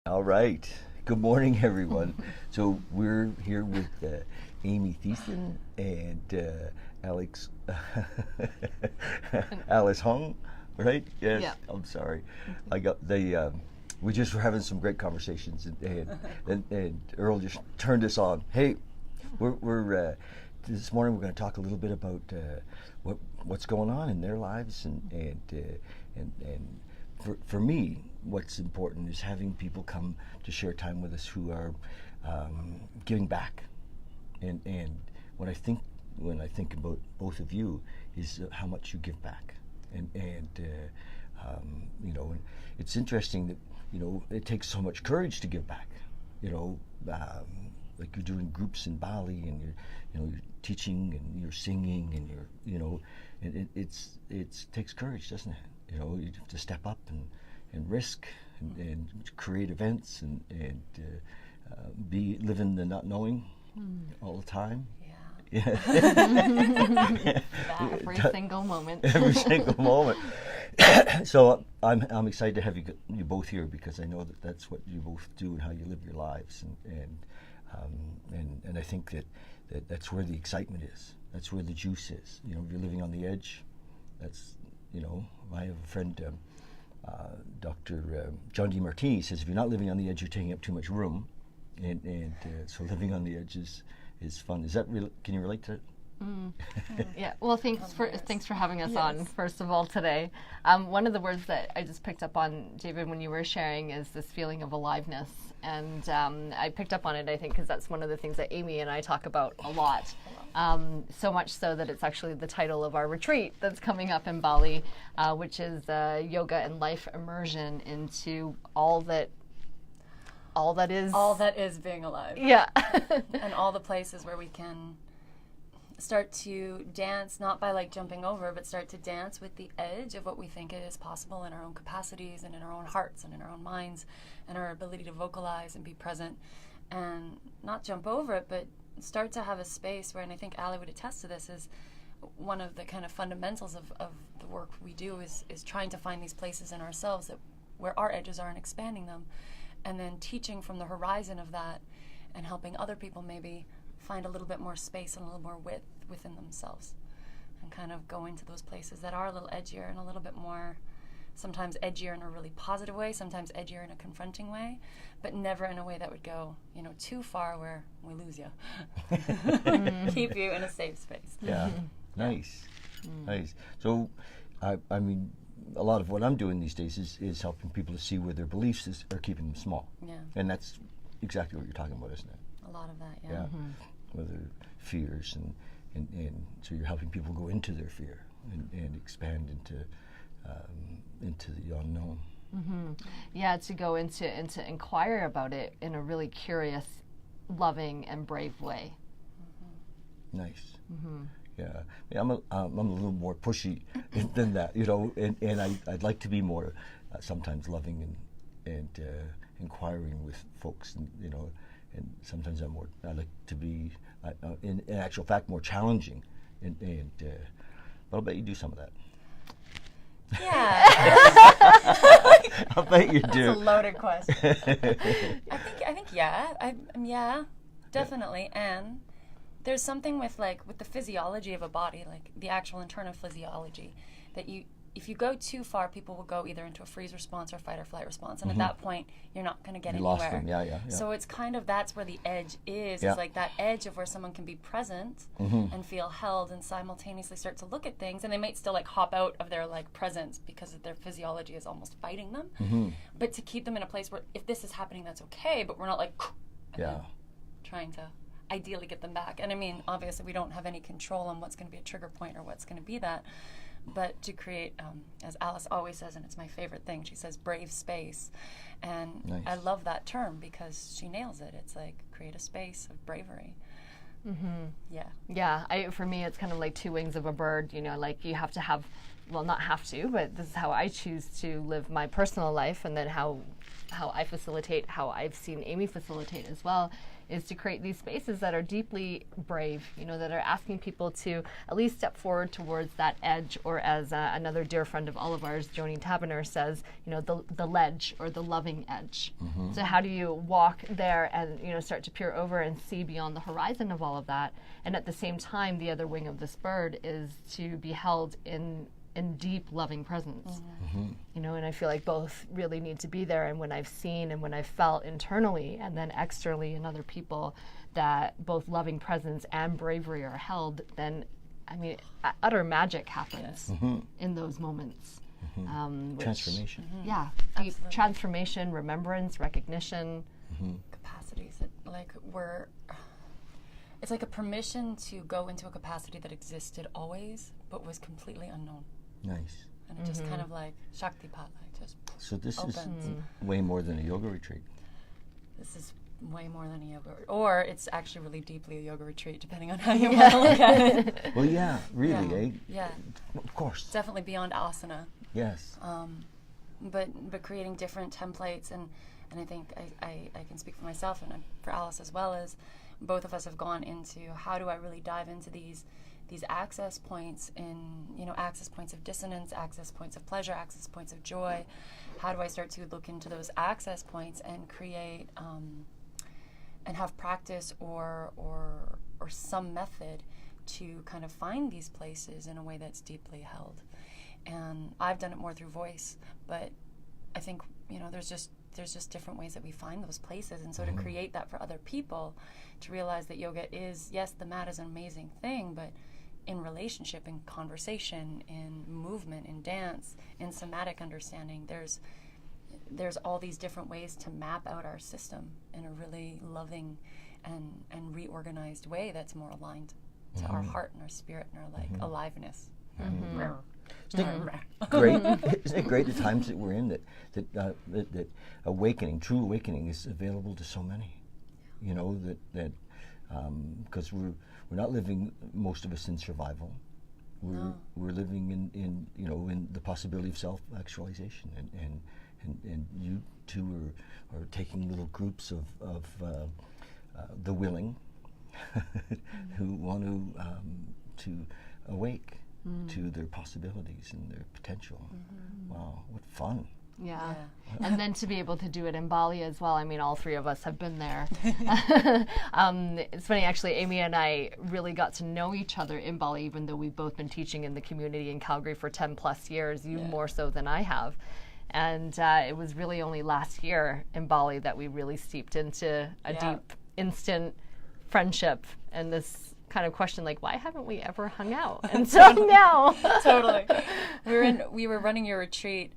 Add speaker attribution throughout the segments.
Speaker 1: All right. Good morning, everyone. So we're here with Amy Thiessen and Alex Alice Hung, right? Yes.
Speaker 2: Yeah.
Speaker 1: I'm sorry. I got the. We just were having some great conversations, and Earl just turned us on. Hey, we're this morning we're going to talk a little bit about what's going on in their lives, and for me, what's important is having people come to share time with us who are giving back, and when I think about both of you is how much you give back, and you know, and it's interesting that it takes so much courage to give back, like you're doing groups in Bali, and you're teaching and you're singing and and it takes courage, doesn't it? You have to step up and risk and create events and live in the not knowing all the time.
Speaker 2: Yeah. Every single moment.
Speaker 1: Every single moment. So I'm excited to have you both here, because I know that's what you both do and how you live your lives, and I think that's where the excitement is. That's where the juice is. You're living on the edge. That's I have a friend, Dr. John D. Martini, says if you're not living on the edge, you're taking up too much room, and so living on the edge is fun. Is that real? Can you relate to it?
Speaker 2: Yeah. Well, thanks for having us on, first of all, today. One of the words that I just picked up on, David, when you were sharing, is this feeling of aliveness, and I picked up on it, I think, because that's one of the things that Amy and I talk about a lot. So much so that it's actually the title of our retreat that's coming up in Bali, which is yoga and life immersion into all that is
Speaker 3: being alive.
Speaker 2: Yeah.
Speaker 3: And all the places where we can start to dance, not by jumping over, but start to dance with the edge of what we think is possible in our own capacities and in our own hearts and in our own minds, and our ability to vocalize and be present, and not jump over it, but start to have a space where, and I think Ali would attest to this, is one of the kind of fundamentals of the work we do is trying to find these places in ourselves where our edges are and expanding them, and then teaching from the horizon of that and helping other people maybe find a little bit more space and a little more width within themselves, and kind of go into those places that are a little edgier and a little bit more, sometimes edgier in a really positive way, sometimes edgier in a confronting way, but never in a way that would go too far where we lose you. Keep you in a safe space.
Speaker 1: Yeah. Nice. Nice. So I mean, a lot of what I'm doing these days is helping people to see where their beliefs are keeping them small. Yeah. And that's exactly what you're talking about, isn't it?
Speaker 3: A lot of that, yeah.
Speaker 1: Yeah. Whether fears and so you're helping people go into their fear and expand into the unknown.
Speaker 2: Mm-hmm. Yeah, to go into inquire about it in a really curious, loving, and brave way.
Speaker 1: Nice. Yeah, I'm a little more pushy than that, and I'd like to be more sometimes loving and inquiring with folks, and sometimes I like to be in actual fact more challenging, but I'll bet you do some of that.
Speaker 3: Yeah.
Speaker 1: I'll bet you do.
Speaker 3: That's a loaded question. I think yeah, definitely. And there's something with the physiology of a body, the actual internal physiology, that if you go too far, people will go either into a freeze response or fight or flight response, and at that point, you're not going to get anywhere.
Speaker 1: Lost them. Yeah.
Speaker 3: So it's that's where the edge is.
Speaker 1: Yeah.
Speaker 3: It's that edge of where someone can be present and feel held, and simultaneously start to look at things, and they might still hop out of their presence because their physiology is almost fighting them. But to keep them in a place where if this is happening, that's okay, but we're not trying to ideally get them back. And I mean, obviously, we don't have any control on what's going to be a trigger point or what's going to be that. But to create, as Alice always says, and it's my favorite thing, she says brave space. And nice. I love that term because she nails it. It's create a space of bravery. Yeah. Yeah,
Speaker 2: for me, it's kind of like two wings of a bird, you have to have, well, not have to, but this is how I choose to live my personal life, and then how how I facilitate, how I've seen Amy facilitate as well, is to create these spaces that are deeply brave, that are asking people to at least step forward towards that edge, or as another dear friend of all of ours, Joni Taberner, says, the ledge, or the loving edge. So how do you walk there and, start to peer over and see beyond the horizon of all of that? And at the same time, the other wing of this bird is to be held in deep loving presence. And I feel like both really need to be there. And when I've seen and when I've felt internally and then externally in other people that both loving presence and bravery are held, then utter magic happens in those moments.
Speaker 1: Transformation.
Speaker 2: Yeah, deep transformation, remembrance, recognition.
Speaker 3: Capacities that it's like a permission to go into a capacity that existed always but was completely unknown.
Speaker 1: Nice.
Speaker 3: And it just kind of like Shaktipat, just
Speaker 1: So this
Speaker 3: opens.
Speaker 1: is way more than a yoga retreat.
Speaker 3: This is way more than a yoga, or it's actually really deeply a yoga retreat, depending on how you want to look at it.
Speaker 1: Well, yeah, really, eh?
Speaker 3: Yeah,
Speaker 1: Of course.
Speaker 3: definitely beyond asana.
Speaker 1: Yes.
Speaker 3: But creating different templates, and I think I can speak for myself and for Alice as well, as both of us have gone into how do I really dive into these access points access points of dissonance, access points of pleasure, access points of joy. How do I start to look into those access points and create and have practice or some method to kind of find these places in a way that's deeply held? And I've done it more through voice, but I think there's just different ways that we find those places. And so to create that for other people, to realize that yoga is, yes, the mat is an amazing thing, but in relationship, in conversation, in movement, in dance, in somatic understanding, there's all these different ways to map out our system in a really loving and reorganized way that's more aligned to our heart and our spirit and our aliveness.
Speaker 1: Isn't it great the times that we're in that awakening, true awakening, is available to so many? Because we're not living, most of us, in survival. We're living in the possibility of self-actualization, and you two are taking little groups of the willing who want to awake to their possibilities and their potential. Wow, what fun.
Speaker 2: Yeah. And then to be able to do it in Bali as well. All three of us have been there. It's funny, actually, Amy and I really got to know each other in Bali, even though we've both been teaching in the community in Calgary for 10 plus years, you more so than I have. And it was really only last year in Bali that we really steeped into a deep, instant friendship and this kind of question, like, why haven't we ever hung out? And so now.
Speaker 3: Totally. We were running your retreat.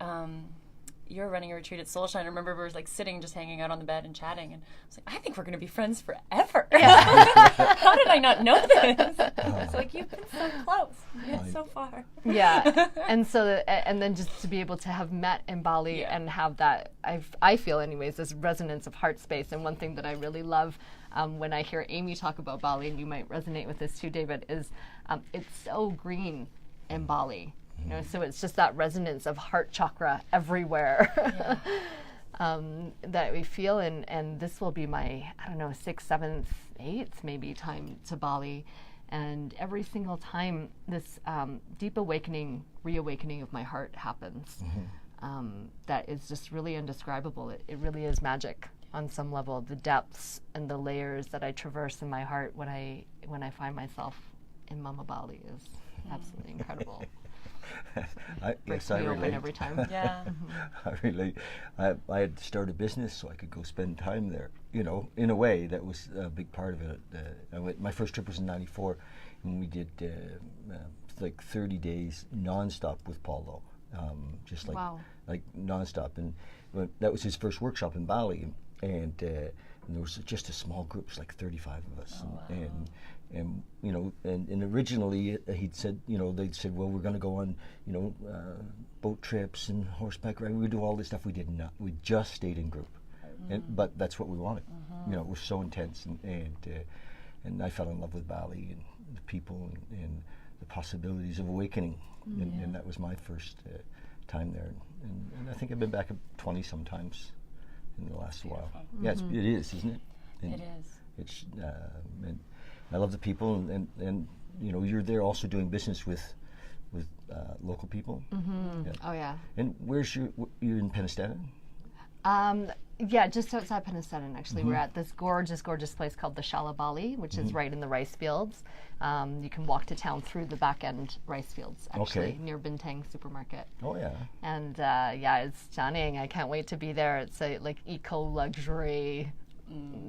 Speaker 3: You were running a retreat at Soulshine. I remember we were sitting, just hanging out on the bed and chatting, and I was like, I think we're going to be friends forever. How did I not know this? It's you've been so close, you've been so far.
Speaker 2: Yeah, and then just to be able to have met in Bali and have that, I feel anyways, this resonance of heart space. And one thing that I really love when I hear Amy talk about Bali, and you might resonate with this too, David, is it's so green in Bali. So it's just that resonance of heart chakra everywhere that we feel. And this will be my, 6th, 7th, 8th maybe time to Bali. And every single time this deep awakening, reawakening of my heart happens, that is just really indescribable. It really is magic on some level. The depths and the layers that I traverse in my heart when I find myself in Mama Bali is absolutely incredible.
Speaker 1: I relate.
Speaker 2: Every time.
Speaker 3: Yeah.
Speaker 1: I relate. I had to start a business so I could go spend time there. In a way, that was a big part of it. My first trip was in '94, and we did 30 days nonstop with Paulo, just like nonstop. And that was his first workshop in Bali, and there was just a small group, it was 35 of us, and originally he'd said, they'd said, well, we're going to go on, boat trips and horseback riding. We would do all this stuff. We did not. We just stayed in group, but that's what we wanted. It was so intense, and I fell in love with Bali and the people and the possibilities of awakening, and that was my first time there. And I think I've been back 20 sometimes. in the last while. Yeah, it is, isn't it? And
Speaker 3: It is.
Speaker 1: It's and I love the people, and you know, you're there also doing business with local people. Yeah.
Speaker 2: Oh yeah.
Speaker 1: And where's you're in Penistata?
Speaker 2: Yeah, just outside Penistata, actually. We're at this gorgeous, gorgeous place called the Shalabali, which is right in the rice fields. You can walk to town through the back end rice fields, actually, near Bintang Supermarket.
Speaker 1: Oh yeah.
Speaker 2: And yeah, it's stunning. I can't wait to be there. It's a like eco luxury.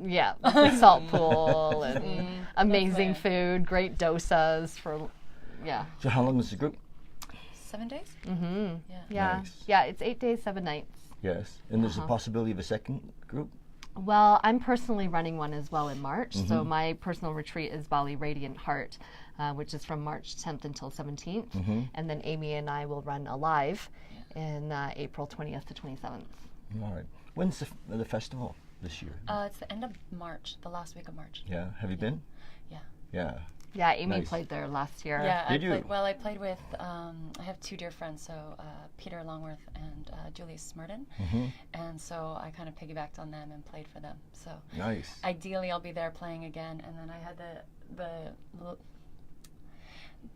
Speaker 2: Yeah, the salt pool and amazing food, great dosas for, yeah.
Speaker 1: So how long is the group?
Speaker 3: 7 days?
Speaker 2: Yeah,
Speaker 1: Nice.
Speaker 2: yeah, it's 8 days, 7 nights.
Speaker 1: Yes. And there's a possibility of a second group?
Speaker 2: Well, I'm personally running one as well in March. So my personal retreat is Bali Radiant Heart, which is from March 10th until 17th. And then Amy and I will run Alive in April 20th to 27th.
Speaker 1: All right. When's the festival this year?
Speaker 3: It's the end of March, the last week of March.
Speaker 1: Yeah. Have you been?
Speaker 3: Yeah.
Speaker 1: Yeah.
Speaker 2: Yeah, Amy
Speaker 1: Nice.
Speaker 2: played there last year.
Speaker 3: Yeah,
Speaker 1: Did you?
Speaker 3: I played with, I have two dear friends, so Peter Longworth and Julius Smurden. And so I kind of piggybacked on them and played for them. So
Speaker 1: Nice.
Speaker 3: ideally I'll be there playing again. And then I had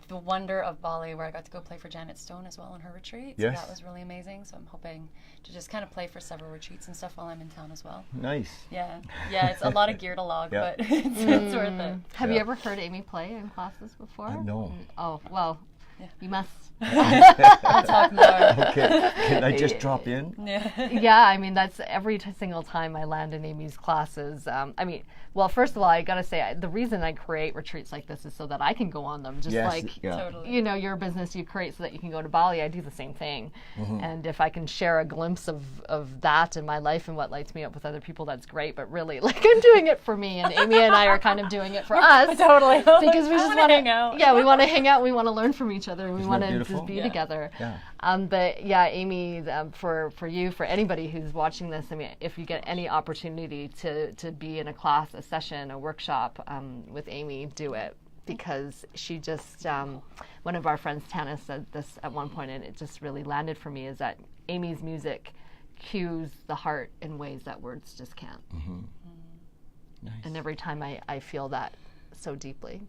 Speaker 3: the wonder of Bali, where I got to go play for Janet Stone as well on her retreat. So
Speaker 1: Yes.
Speaker 3: that was really amazing. So I'm hoping to just kind of play for several retreats and stuff while I'm in town as well.
Speaker 1: Nice.
Speaker 3: Yeah, it's a lot of gear to log,
Speaker 1: Yeah.
Speaker 3: but it's worth it.
Speaker 2: Have you
Speaker 1: Yeah.
Speaker 2: ever heard Amy play in classes before?
Speaker 1: No.
Speaker 2: Oh, well, you must.
Speaker 3: I'll talk more.
Speaker 1: Okay. Can I just drop in?
Speaker 2: Yeah, I mean, that's every single time I land in Amy's classes. I mean, well, first of all, I gotta say, the reason I create retreats like this is so that I can go on them. Just
Speaker 1: Yes.
Speaker 2: like,
Speaker 1: Yeah.
Speaker 3: Totally.
Speaker 2: you know, your business you create so that you can go to Bali. I do the same thing. And if I can share a glimpse of that in my life and what lights me up with other people, that's great. But really, like, I'm doing it for me, and Amy and I are kind of doing it for us.
Speaker 3: Totally.
Speaker 2: Because we
Speaker 3: I
Speaker 2: just
Speaker 3: wanna
Speaker 2: want to
Speaker 3: hang out.
Speaker 2: Yeah, we want to hang out. We want to learn from each other. We
Speaker 1: Isn't
Speaker 2: want
Speaker 1: that
Speaker 2: to
Speaker 1: beautiful?
Speaker 2: just be
Speaker 3: Yeah.
Speaker 2: together.
Speaker 1: Yeah.
Speaker 2: But yeah, Amy, for you, for anybody who's watching this, I mean, if you get any opportunity to be in a class, a session, a workshop with Amy, do it, because she just, one of our friends, Tana, said this at one point, and it just really landed for me, is that Amy's music cues the heart in ways that words just can't.
Speaker 1: Nice.
Speaker 2: And every time I feel that so deeply.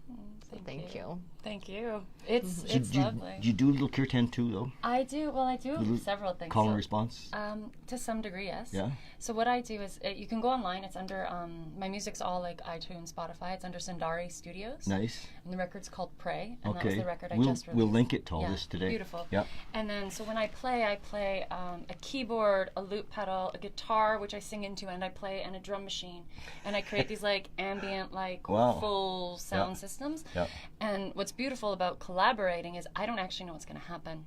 Speaker 2: So thank you.
Speaker 3: Thank you. It's
Speaker 1: Do
Speaker 3: lovely.
Speaker 1: you do a little kirtan too, though?
Speaker 3: I do. Well, I do
Speaker 1: Little
Speaker 3: several things.
Speaker 1: Call and
Speaker 3: So,
Speaker 1: response?
Speaker 3: to some degree, yes.
Speaker 1: Yeah.
Speaker 3: So what I do is, you can go online. It's under, my music's all like iTunes, Spotify. It's under Sundari Studios.
Speaker 1: Nice.
Speaker 3: And the record's called Pray. And that was
Speaker 1: Okay.
Speaker 3: the record I
Speaker 1: We'll
Speaker 3: just released.
Speaker 1: we'll link it to all
Speaker 3: Yeah,
Speaker 1: this today.
Speaker 3: beautiful.
Speaker 1: Yeah.
Speaker 3: And then, so when I play a keyboard, a loop pedal, a guitar, which I sing into, and I play, and a drum machine. And I create these like ambient, like
Speaker 1: Wow.
Speaker 3: full sound systems.
Speaker 1: Yeah.
Speaker 3: And what's beautiful about collaborating is I don't actually know what's going to happen.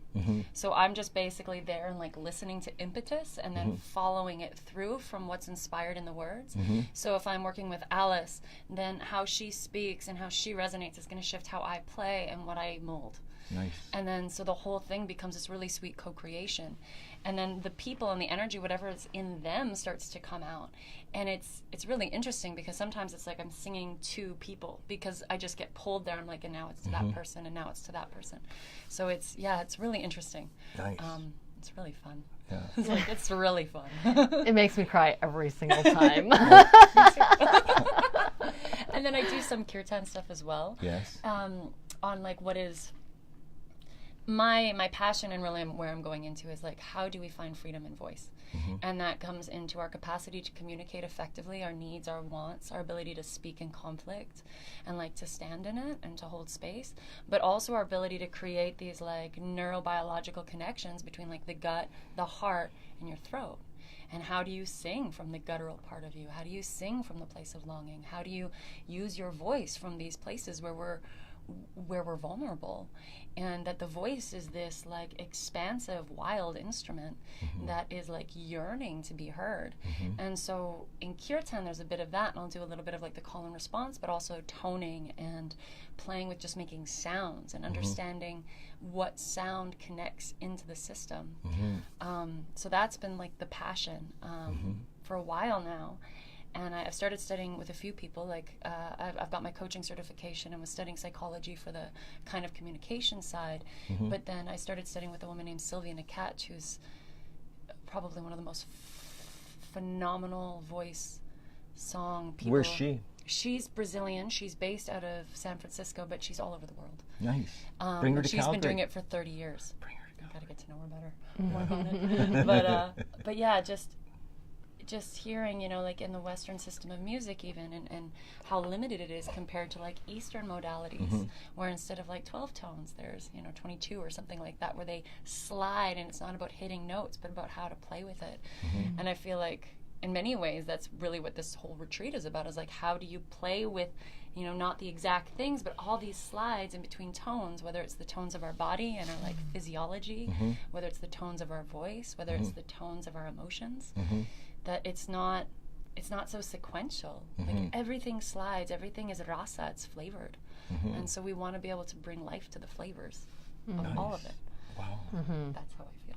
Speaker 3: So I'm just basically there and like listening to impetus and then following it through from what's inspired in the words. So if I'm working with Alice, then how she speaks and how she resonates is going to shift how I play and what I mold.
Speaker 1: Nice.
Speaker 3: And then so the whole thing becomes this really sweet co-creation. And then the people and the energy, whatever is in them, starts to come out. And it's really interesting, because sometimes it's like I'm singing to people because I just get pulled there. I'm like, and now it's to that person, and now it's to that person. So it's really interesting.
Speaker 1: Nice.
Speaker 3: It's really fun.
Speaker 1: Yeah.
Speaker 3: It's really fun.
Speaker 2: It makes me cry every single time.
Speaker 3: And then I do some kirtan stuff as well.
Speaker 1: Yes.
Speaker 3: On like what is my passion, and really where I'm going into is like, how do we find freedom in voice? And that comes into our capacity to communicate effectively, our needs, our wants, our ability to speak in conflict and like to stand in it and to hold space, but also our ability to create these like neurobiological connections between like the gut, the heart, and your throat. And how do you sing from the guttural part of you? How do you sing from the place of longing? How do you use your voice from these places where we're vulnerable? And that the voice is this like expansive, wild instrument that is like yearning to be heard. And so in kirtan there's a bit of that, and I'll do a little bit of like the call and response, but also toning and playing with just making sounds and understanding what sound connects into the system. So that's been like the passion for a while now. And I've started studying with a few people, like I've got my coaching certification and was studying psychology for the kind of communication side. But then I started studying with a woman named Sylvia Nakat, who's probably one of the most phenomenal voice, song. People,
Speaker 1: Where's she?
Speaker 3: She's Brazilian. She's based out of San Francisco, but she's all over the world.
Speaker 1: Nice. Bring her to
Speaker 3: She's
Speaker 1: Calgary.
Speaker 3: been doing it for 30 years.
Speaker 1: Bring her to Calgary.
Speaker 3: Got to get to know her better. Work on it. But yeah, just hearing, you know, like in the Western system of music even, and how limited it is compared to like Eastern modalities, where instead of like 12 tones, there's, you know, 22 or something like that, where they slide, and it's not about hitting notes, but about how to play with it. And I feel like in many ways that's really what this whole retreat is about, is like, how do you play with, you know, not the exact things, but all these slides in between tones, whether it's the tones of our body and our like physiology, whether it's the tones of our voice, whether it's the tones of our emotions, that it's not so sequential. Like everything slides, everything is rasa, it's flavored. And so we want to be able to bring life to the flavors of all of it.
Speaker 1: Wow.
Speaker 3: That's how I feel.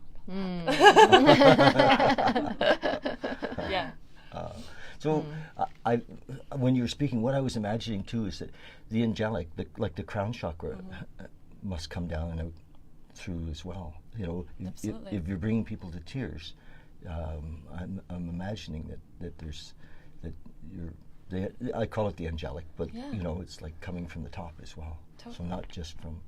Speaker 3: Yeah.
Speaker 1: So I when you were speaking, what I was imagining too is that the angelic, like the crown chakra, must come down and out through as well. You know, if you're bringing people to tears, I'm imagining that there's that I call it the angelic, but you know, it's like coming from the top as well. Totally. So not just from,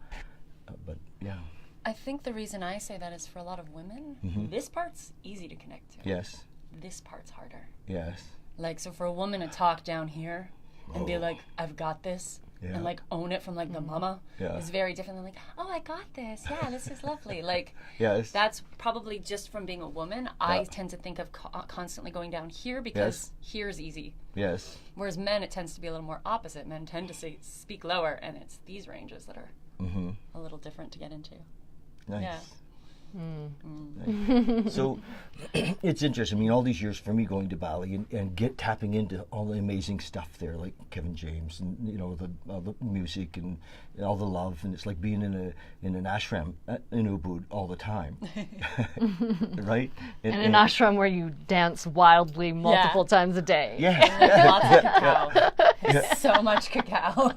Speaker 1: but yeah.
Speaker 3: I think the reason I say that is for a lot of women, this part's easy to connect to.
Speaker 1: Yes.
Speaker 3: This part's harder.
Speaker 1: Yes.
Speaker 3: Like, so for a woman to talk down here and be like, I've got this, and like own it from like the mama is very different than like, oh, I got this. Yeah, this is lovely. Like, that's probably just from being a woman. I tend to think of constantly going down here because here's easy.
Speaker 1: Yes.
Speaker 3: Whereas men, it tends to be a little more opposite. Men tend to speak lower, and it's these ranges that are a little different to get into.
Speaker 1: Nice.
Speaker 3: Yeah.
Speaker 1: Nice. So it's interesting. I mean, all these years for me going to Bali and tapping into all the amazing stuff there, like Kevin James, and you know the music and all the love, and it's like being in an ashram in Ubud all the time, right?
Speaker 2: And an ashram where you dance wildly multiple times a day.
Speaker 1: Yeah.
Speaker 3: Lots of cacao. So much cacao.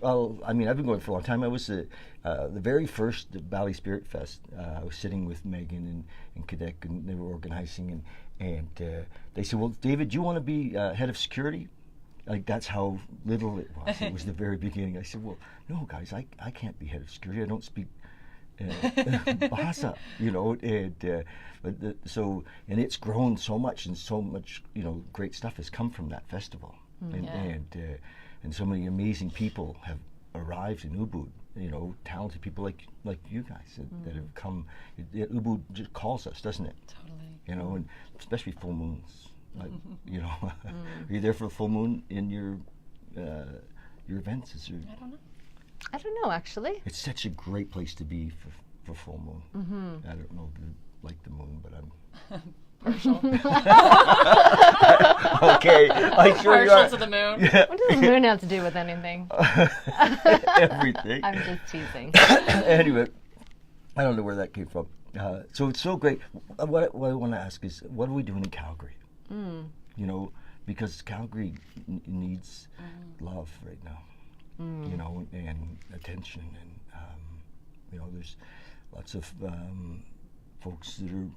Speaker 1: Well, I mean, I've been going for a long time. I was the very first Bali Spirit Fest. I was sitting with Megan and Kadek, and they were organizing, and they said, well, David, do you want to be head of security? Like, that's how little it was. It was the very beginning. I said, well, no, guys, I can't be head of security. I don't speak Bahasa, you know, and it's grown so much, and so much, you know, great stuff has come from that festival. And so many amazing people have arrived in Ubud, you know, talented people like you guys that have come. Ubud just calls us, doesn't it?
Speaker 3: Totally.
Speaker 1: You know, and especially full moons. Like, you know, are you there for the full moon in your events?
Speaker 2: I don't know, actually.
Speaker 1: It's such a great place to be for full moon. I don't know if you like the moon, but I'm...
Speaker 3: Partial.
Speaker 1: Okay, I sure you are.
Speaker 3: Partial to the moon.
Speaker 1: Yeah.
Speaker 2: What does the moon have to do with anything?
Speaker 1: Everything.
Speaker 2: I'm just teasing.
Speaker 1: Anyway, I don't know where that came from. So it's so great. What I want to ask is, what are we doing in Calgary? You know, because Calgary needs love right now. You know, and attention, and you know, there's lots of folks that are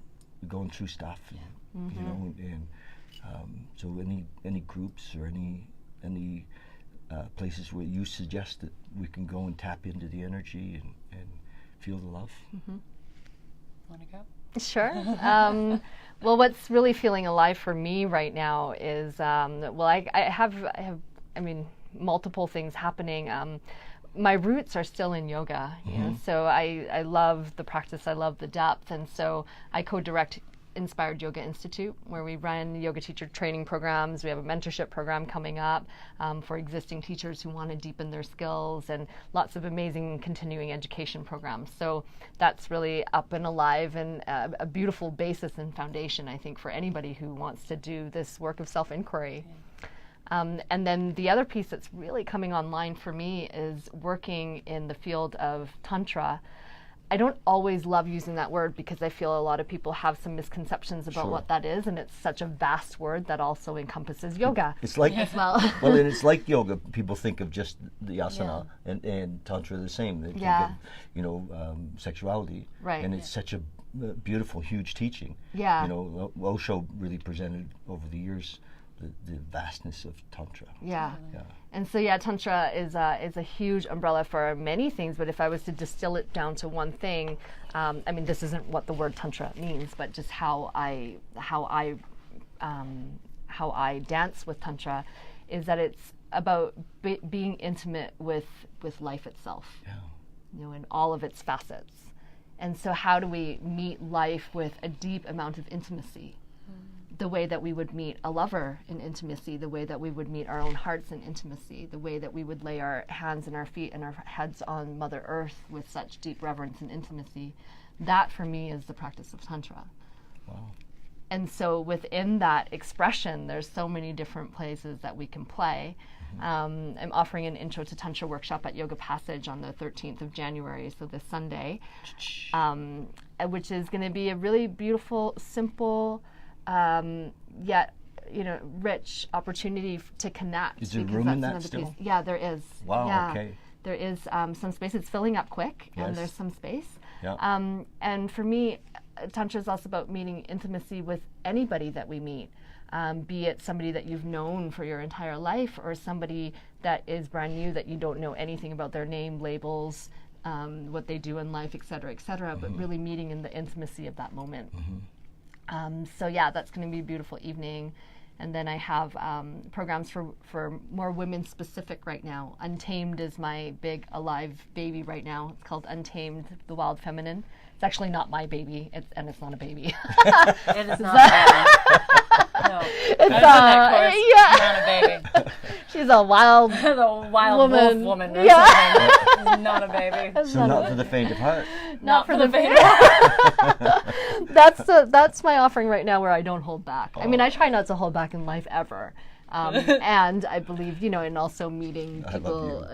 Speaker 1: going through stuff, you know, and so any groups or any places where you suggest that we can go and tap into the energy and feel the love.
Speaker 3: Want to go?
Speaker 2: Sure. Well, what's really feeling alive for me right now is, I have multiple things happening. My roots are still in yoga, you know, so I love the practice, I love the depth, and so I co-direct Inspired Yoga Institute, where we run yoga teacher training programs. We have a mentorship program coming up for existing teachers who want to deepen their skills, and lots of amazing continuing education programs. So that's really up and alive, and a beautiful basis and foundation, I think, for anybody who wants to do this work of self-inquiry. And then the other piece that's really coming online for me is working in the field of Tantra. I don't always love using that word because I feel a lot of people have some misconceptions about what that is, and it's such a vast word that also encompasses yoga.
Speaker 1: It's like,
Speaker 2: as well.
Speaker 1: Well, and it's like yoga. People think of just the asana, and Tantra the same. They think of, you know, sexuality.
Speaker 2: Right.
Speaker 1: And it's such a beautiful, huge teaching.
Speaker 2: Yeah.
Speaker 1: You know, Osho really presented over the years the vastness of Tantra.
Speaker 2: Yeah.
Speaker 1: Yeah.
Speaker 2: And so, Tantra is a huge umbrella for many things, but if I was to distill it down to one thing, I mean, this isn't what the word Tantra means, but just how I dance with Tantra is that it's about being intimate with life itself, you know, in all of its facets. And so how do we meet life with a deep amount of intimacy? The way that we would meet a lover in intimacy, the way that we would meet our own hearts in intimacy, the way that we would lay our hands and our feet and our heads on Mother Earth with such deep reverence and intimacy. That, for me, is the practice of Tantra.
Speaker 1: Wow.
Speaker 2: And so within that expression, there's so many different places that we can play. I'm offering an Intro to Tantra workshop at Yoga Passage on the 13th of January, so this Sunday, which is going to be a really beautiful, simple, yet, you know, rich opportunity to connect.
Speaker 1: Is there room in that still?
Speaker 2: Yeah, there is.
Speaker 1: Wow,
Speaker 2: yeah.
Speaker 1: okay.
Speaker 2: There is some space. It's filling up quick, and there's some space.
Speaker 1: Yeah.
Speaker 2: And for me, Tantra is also about meeting intimacy with anybody that we meet, be it somebody that you've known for your entire life or somebody that is brand new that you don't know anything about their name, labels, what they do in life, et cetera, but really meeting in the intimacy of that moment. So yeah, that's going to be a beautiful evening. And then I have programs for more women specific right now. Untamed is my big alive baby right now. It's called Untamed, the Wild Feminine. It's actually not my baby, and it's not a baby.
Speaker 3: It is not a baby. No.
Speaker 2: It's
Speaker 3: not a baby.
Speaker 2: She's a wild,
Speaker 3: the wild
Speaker 2: woman.
Speaker 3: wolf woman or
Speaker 2: Yeah.
Speaker 3: something. It's not a baby.
Speaker 1: So not for the faint of heart.
Speaker 3: Not for the faint of heart.
Speaker 2: That's my offering right now, where I don't hold back. I mean, I try not to hold back in life ever. And I believe, you know, in also meeting people.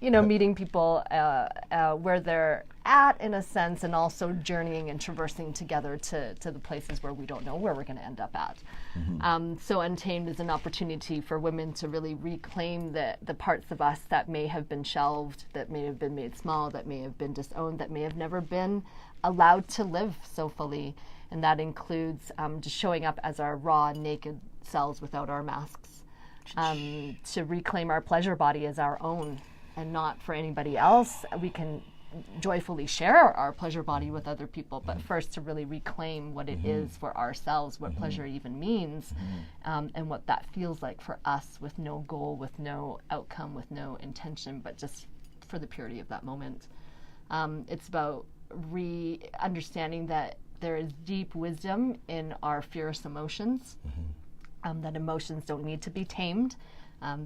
Speaker 2: You know, meeting people where they're at, in a sense, and also journeying and traversing together to the places where we don't know where we're going to end up at. So Untamed is an opportunity for women to really reclaim the parts of us that may have been shelved, that may have been made small, that may have been disowned, that may have never been allowed to live so fully. And that includes just showing up as our raw, naked selves without our masks, to reclaim our pleasure body as our own and not for anybody else. We can joyfully share our pleasure body with other people, but first to really reclaim what it is for ourselves, what pleasure even means, and what that feels like for us, with no goal, with no outcome, with no intention, but just for the purity of that moment. It's about understanding that there is deep wisdom in our fierce emotions, that emotions don't need to be tamed.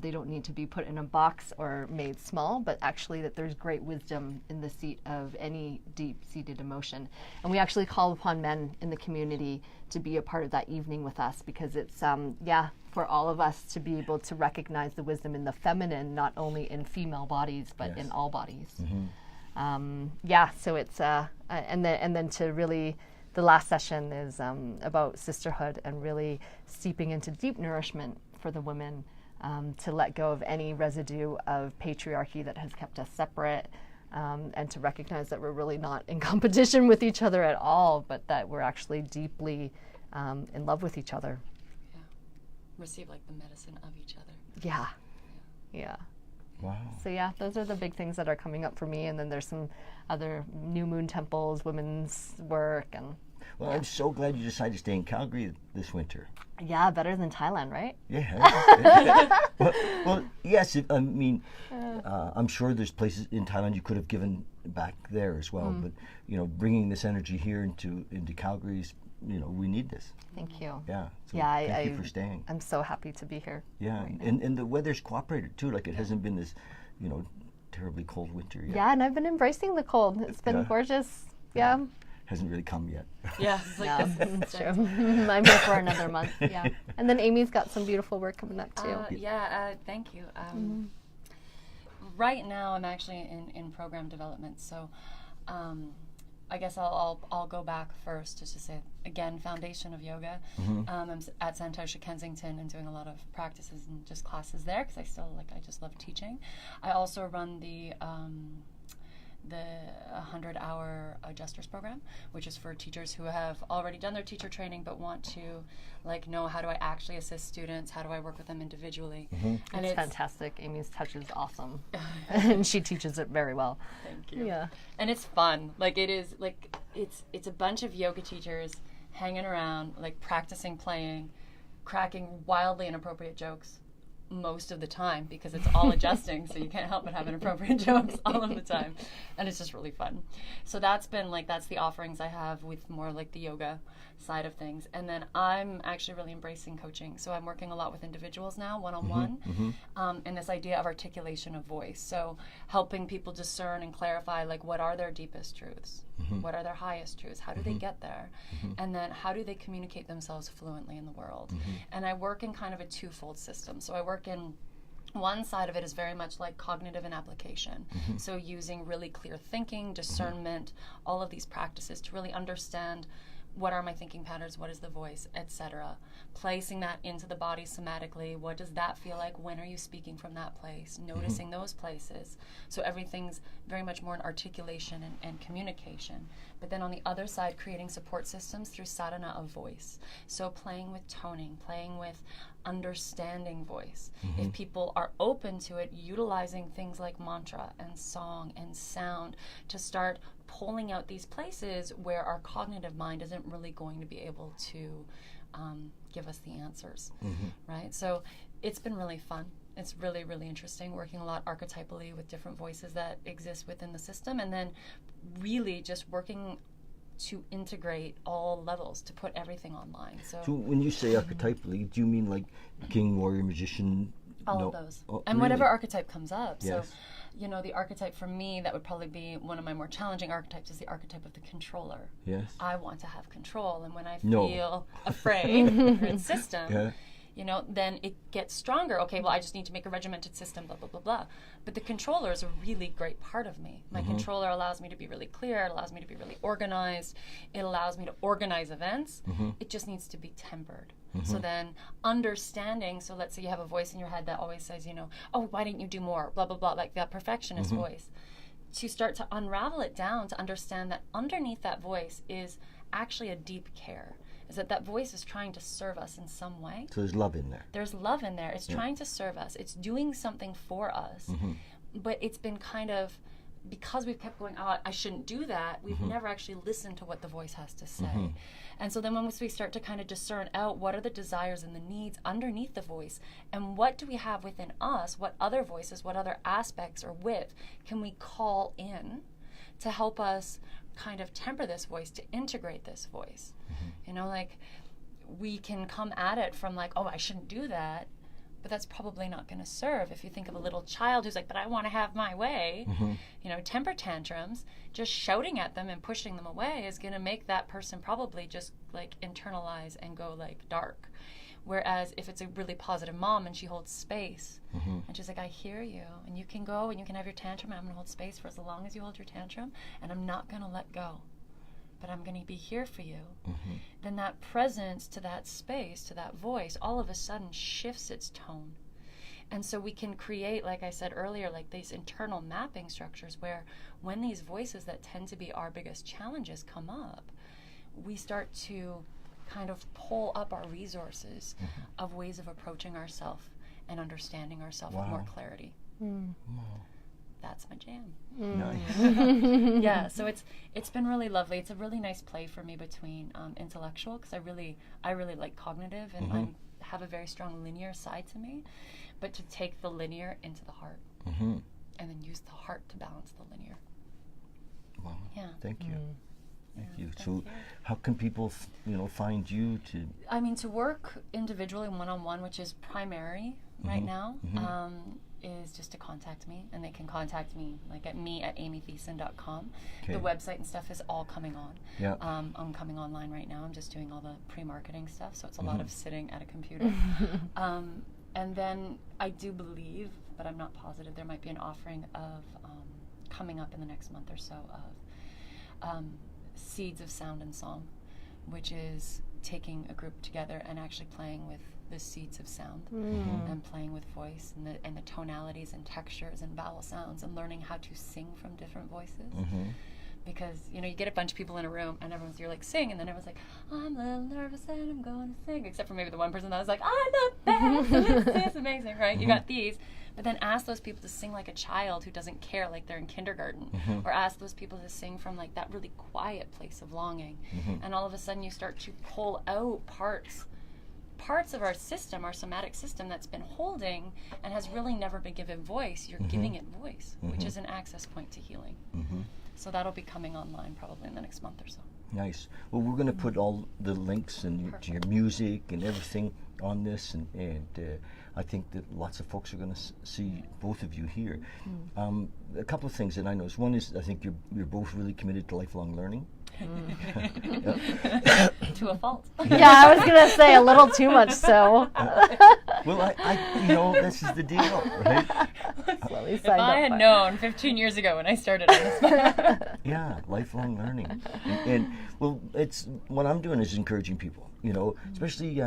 Speaker 2: They don't need to be put in a box or made small, but actually that there's great wisdom in the seat of any deep-seated emotion. And we actually call upon men in the community to be a part of that evening with us, because it's, for all of us to be able to recognize the wisdom in the feminine, not only in female bodies, but in all bodies. So it's, and then to really, the last session is about sisterhood and really steeping into deep nourishment for the women, to let go of any residue of patriarchy that has kept us separate, and to recognize that we're really not in competition with each other at all, but that we're actually deeply in love with each other.
Speaker 3: Yeah. Receive like the medicine of each other.
Speaker 2: Yeah.
Speaker 1: Wow.
Speaker 2: So yeah, those are the big things that are coming up for me, and then there's some other new moon temples, women's work, and
Speaker 1: Well, I'm so glad you decided to stay in Calgary this winter.
Speaker 2: yeah, better than Thailand, right?
Speaker 1: Yeah. well, yes. I mean, I'm sure there's places in Thailand you could have given back there as well. But you know, bringing this energy here into Calgary's, you know, we need this.
Speaker 2: Thank you.
Speaker 1: Yeah. So
Speaker 2: Yeah,
Speaker 1: thank you for staying.
Speaker 2: I'm so happy to be here.
Speaker 1: Yeah,
Speaker 2: right now.
Speaker 1: and the weather's cooperated too. Like it hasn't been this, you know, terribly cold winter yet.
Speaker 2: Yeah, and I've been embracing the cold. It's been gorgeous. Yeah.
Speaker 1: Hasn't really come yet.
Speaker 3: Yeah, it's like
Speaker 2: No, it's true. I'm here for another month. Yeah. And then Amy's got some beautiful work coming up too.
Speaker 3: Thank you. Right now, I'm actually in program development, so I guess I'll go back first just to say again, foundation of yoga. I'm at Santosha Kensington and doing a lot of practices and just classes there because I just love teaching. I also run the the 100-hour adjusters program, which is for teachers who have already done their teacher training but want to like know, how do I actually assist students, how do I work with them individually.
Speaker 2: And it's fantastic. Amy's touch is awesome. And she teaches it very well.
Speaker 3: Thank you.
Speaker 2: Yeah.
Speaker 3: And it's fun. Like, it is like, it's a bunch of yoga teachers hanging around, like practicing playing, cracking wildly inappropriate jokes most of the time, because it's all adjusting, so you can't help but have inappropriate jokes all of the time, and it's just really fun. So that's the offerings I have with more like the yoga side of things. And then I'm actually really embracing coaching, so I'm working a lot with individuals now, one-on-one, and this idea of articulation of voice, so helping people discern and clarify, like, what are their deepest truths, what are their highest truths, how do they get there, and then how do they communicate themselves fluently in the world. And I work in kind of a twofold system. So I work in one side of it is very much like cognitive and application. So using really clear thinking, discernment, all of these practices to really understand what are my thinking patterns, what is the voice, etc. Placing that into the body somatically, what does that feel like, when are you speaking from that place, noticing those places. So everything's very much more in articulation and communication. But then on the other side, creating support systems through sadhana of voice. So playing with toning, playing with understanding voice. If people are open to it, utilizing things like mantra and song and sound to start pulling out these places where our cognitive mind isn't really going to be able to give us the answers, right? So it's been really fun. It's really, really interesting, working a lot archetypally with different voices that exist within the system, and then really just working to integrate all levels, to put everything online. So
Speaker 1: when you say archetypally, do you mean like king, warrior, magician?
Speaker 3: All of those.
Speaker 1: Oh,
Speaker 3: and
Speaker 1: really?
Speaker 3: whatever archetype comes up.
Speaker 1: Yes.
Speaker 3: So, you know, the archetype for me, that would probably be one of my more challenging archetypes, is the archetype of the controller.
Speaker 1: Yes.
Speaker 3: I want to have control, and when I
Speaker 1: No.
Speaker 3: feel afraid or in system,
Speaker 1: Yeah.
Speaker 3: you know, then it gets stronger. Okay, well, I just need to make a regimented system, blah, blah, blah, blah. But the controller is a really great part of me. My controller allows me to be really clear. It allows me to be really organized. It allows me to organize events. It just needs to be tempered. So then understanding, so let's say you have a voice in your head that always says, you know, oh, why didn't you do more, blah, blah, blah, like that perfectionist voice. To start to unravel it down, to understand that underneath that voice is actually a deep care. Is that voice is trying to serve us in some way.
Speaker 1: So there's love in there.
Speaker 3: There's love in there. It's trying to serve us. It's doing something for us. But it's been kind of, because we've kept going, oh, I shouldn't do that, we've never actually listened to what the voice has to say. And so then when we start to kind of discern out what are the desires and the needs underneath the voice, and what do we have within us, what other voices, what other aspects or width can we call in to help us kind of temper this voice, to integrate this voice. You know, like, we can come at it from like, oh, I shouldn't do that, but that's probably not going to serve. If you think of a little child who's like, but I want to have my way, you know, temper tantrums, just shouting at them and pushing them away is going to make that person probably just like internalize and go like dark. Whereas if it's a really positive mom and she holds space and she's like, I hear you, and you can go and you can have your tantrum, and I'm going to hold space for as long as you hold your tantrum, and I'm not going to let go, but I'm going to be here for you, then that presence to that space, to that voice, all of a sudden shifts its tone. And so we can create, like I said earlier, like these internal mapping structures where when these voices that tend to be our biggest challenges come up, we start to kind of pull up our resources of ways of approaching ourselves and understanding ourselves with more clarity. That's my jam.
Speaker 1: Nice.
Speaker 3: Yeah, so it's been really lovely. It's a really nice play for me between intellectual, because I really like cognitive, and I have a very strong linear side to me, but to take the linear into the heart and then use the heart to balance the linear.
Speaker 1: Wow.
Speaker 3: Yeah.
Speaker 1: Thank you. Thank you.
Speaker 3: Thank
Speaker 1: So
Speaker 3: you.
Speaker 1: how can people, find you to?
Speaker 3: I mean, to work individually one-on-one, which is primary right now, is just to contact me, and they can contact me like at amythiessen.com.
Speaker 1: Okay.
Speaker 3: The website and stuff is all coming on.
Speaker 1: Yeah.
Speaker 3: I'm coming online right now. I'm just doing all the pre-marketing stuff, so it's a lot of sitting at a computer. And then I do believe, but I'm not positive, there might be an offering of coming up in the next month or so of Seeds of Sound and Song, which is taking a group together and actually playing with the seeds of sound and playing with voice and the tonalities and textures and vowel sounds and learning how to sing from different voices. Because, you know, you get a bunch of people in a room and you're like, sing, and then everyone's like, I'm a little nervous and I'm going to sing, except for maybe the one person that was like, I'm not bad, this is amazing, right? You got these. But then ask those people to sing like a child who doesn't care, like they're in kindergarten. Or ask those people to sing from like that really quiet place of longing. And all of a sudden you start to pull out parts of our system, our somatic system, that's been holding and has really never been given voice. You're giving it voice, which is an access point to healing. So that'll be coming online probably in the next month or so.
Speaker 1: Nice. Well, we're going to put all the links and to your music and everything on this, and I think that lots of folks are going to see both of you here. A couple of things that I noticed. One is I think you're both really committed to lifelong learning.
Speaker 3: To a fault.
Speaker 2: Yeah, I was going to say a little too much so.
Speaker 1: Well, I you know, this is the deal, right?
Speaker 3: If I had known 15 years ago when I started on this.
Speaker 1: Yeah, lifelong learning. And well, it's what I'm doing is encouraging people, you know, especially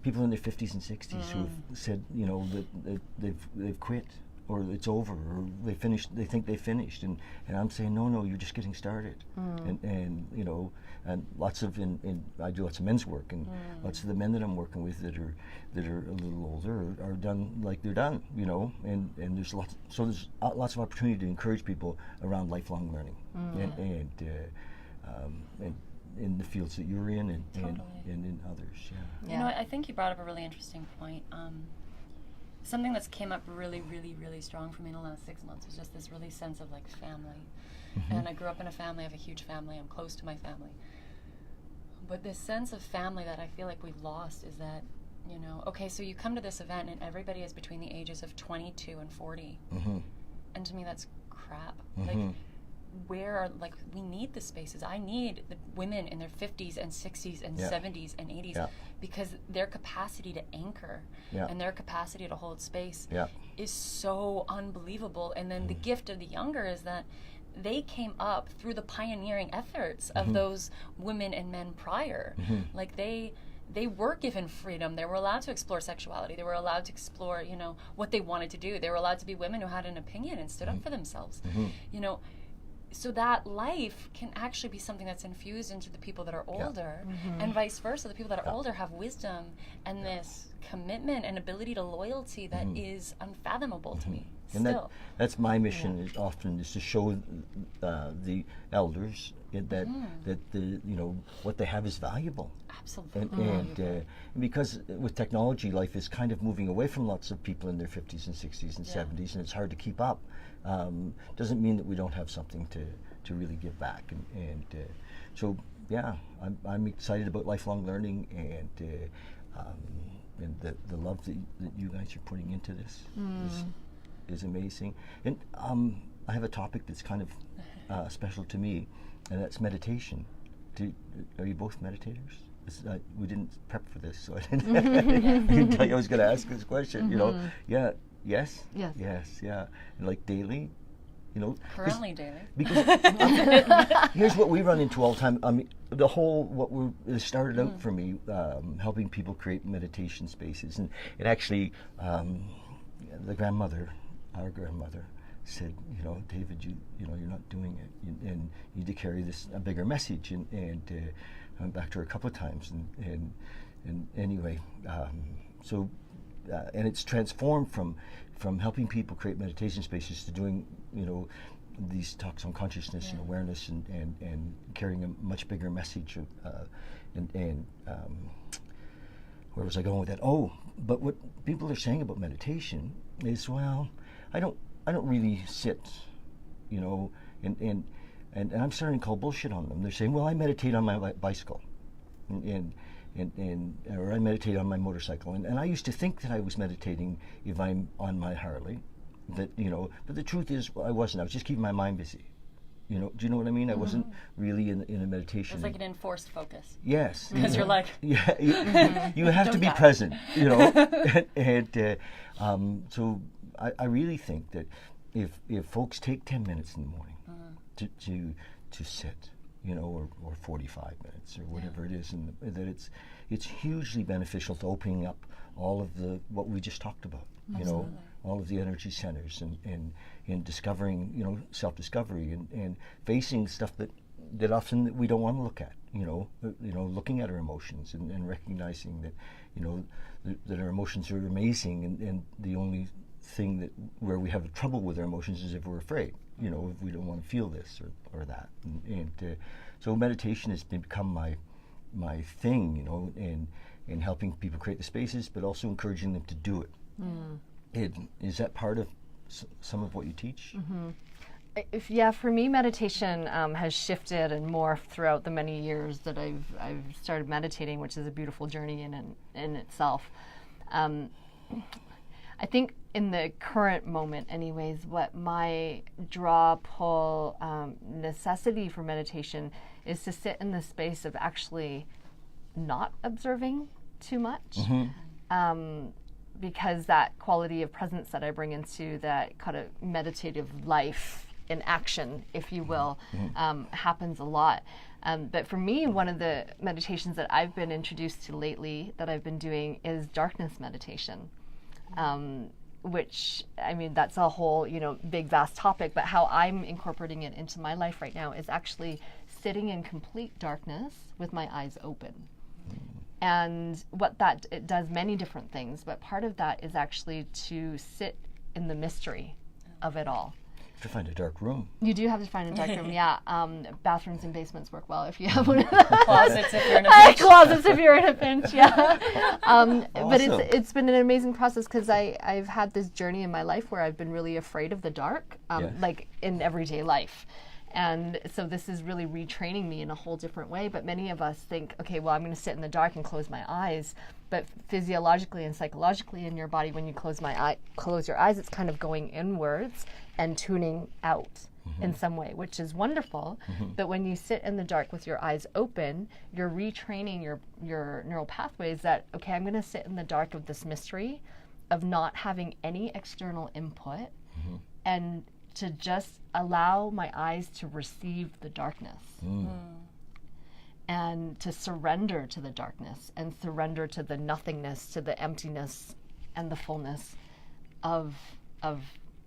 Speaker 1: people in their 50s and 60s who have said, you know, that they've quit, or it's over, or they think they finished, and I'm saying no, you're just getting started. And you know, and lots of I do lots of men's work, and lots of the men that I'm working with that are a little older are done, like they're done, you know, and there's lots of opportunity to encourage people around lifelong learning, and in the fields that you're in, and in others.
Speaker 3: You know, I think you brought up a really interesting point. Something that's came up really, really, really strong for me in the last 6 months was just this really sense of like family. And I grew up in a family, I have a huge family, I'm close to my family. But this sense of family that I feel like we've lost is that, you know, okay, so you come to this event and everybody is between the ages of 22 and 40. And to me that's crap. Like, we need the spaces. I need the women in their 50s and 60s and 70s and 80s because their capacity to anchor and their capacity to hold space is so unbelievable. And then the gift of the younger is that they came up through the pioneering efforts of those women and men prior. Like they were given freedom. They were allowed to explore sexuality. They were allowed to explore, you know, what they wanted to do. They were allowed to be women who had an opinion and stood up for themselves. You know, so that life can actually be something that's infused into the people that are older, and vice versa. The people that are older have wisdom and this commitment and ability to loyalty that is unfathomable to me.
Speaker 1: And that's my mission is often is to show the elders that the, you know, what they have is valuable.
Speaker 3: Absolutely.
Speaker 1: And because with technology, life is kind of moving away from lots of people in their 50s and 60s and 70s, and it's hard to keep up. Doesn't mean that we don't have something to really give back. And so, yeah, I'm excited about lifelong learning and the love that you guys are putting into this is amazing. And I have a topic that's kind of special to me, and that's meditation. Are you both meditators? We didn't prep for this, so I didn't tell you I was going to ask this question. You know, yes, and like daily, you know.
Speaker 3: Currently daily.
Speaker 1: Because here's what we run into all the time. I mean, it started out for me helping people create meditation spaces, and it actually our grandmother said, you know, David, you know, you're not doing it, and you need to carry a bigger message. And I went back to her a couple of times, and anyway, so and it's transformed from helping people create meditation spaces to doing, you know, these talks on consciousness and awareness, and carrying a much bigger message. Where was I going with that? Oh, but what people are saying about meditation is, well, I don't really sit, you know, and I'm starting to call bullshit on them. They're saying, well, I meditate on my bicycle, or I meditate on my motorcycle, and I used to think that I was meditating if I'm on my Harley, that, you know, but the truth is I wasn't. I was just keeping my mind busy. You know, do you know what I mean? I wasn't really in a meditation.
Speaker 3: It's like an enforced focus.
Speaker 1: Yes.
Speaker 3: Because you're like...
Speaker 1: Yeah, you have to be present, you know. So I really think that if folks take 10 minutes in the morning to sit, or 45 minutes or whatever it is, and that it's hugely beneficial to opening up all of what we just talked about.
Speaker 3: Absolutely.
Speaker 1: All of the energy centers and discovering, self-discovery and facing stuff that often we don't want to look at. Looking at our emotions and recognizing that, that our emotions are amazing, and the only thing where we have trouble with our emotions is if we're afraid. If we don't want to feel this or that, so meditation has become my thing, and helping people create the spaces, but also encouraging them to do it. Is that part of some of what you teach?
Speaker 2: Yeah, for me, meditation has shifted and morphed throughout the many years that I've started meditating, which is a beautiful journey in itself. I think in the current moment, anyways, what my draw, pull, necessity for meditation is to sit in the space of actually not observing too much. Because that quality of presence that I bring into that kind of meditative life in action, if you will, happens a lot. But for me, one of the meditations that I've been introduced to lately that I've been doing is darkness meditation. Which, I mean, that's a whole, big, vast topic, but how I'm incorporating it into my life right now is actually sitting in complete darkness with my eyes open. And it does many different things, but part of that is actually to sit in the mystery of it all.
Speaker 1: To find a dark room.
Speaker 2: You do have to find a dark room, yeah. Bathrooms and basements work well if you have one of those.
Speaker 3: Closets if you're in a pinch.
Speaker 2: Closets if you're in a pinch, yeah.
Speaker 1: Awesome.
Speaker 2: But it's been an amazing process because I've had this journey in my life where I've been really afraid of the dark, like in everyday life. And so this is really retraining me in a whole different way. But many of us think, okay, well, I'm going to sit in the dark and close my eyes. But physiologically and psychologically in your body, when you close your eyes, it's kind of going inwards and tuning out in some way, which is wonderful. But when you sit in the dark with your eyes open, you're retraining your neural pathways that, okay, I'm going to sit in the dark of this mystery of not having any external input and to just allow my eyes to receive the darkness and to surrender to the darkness and surrender to the nothingness, to the emptiness and the fullness of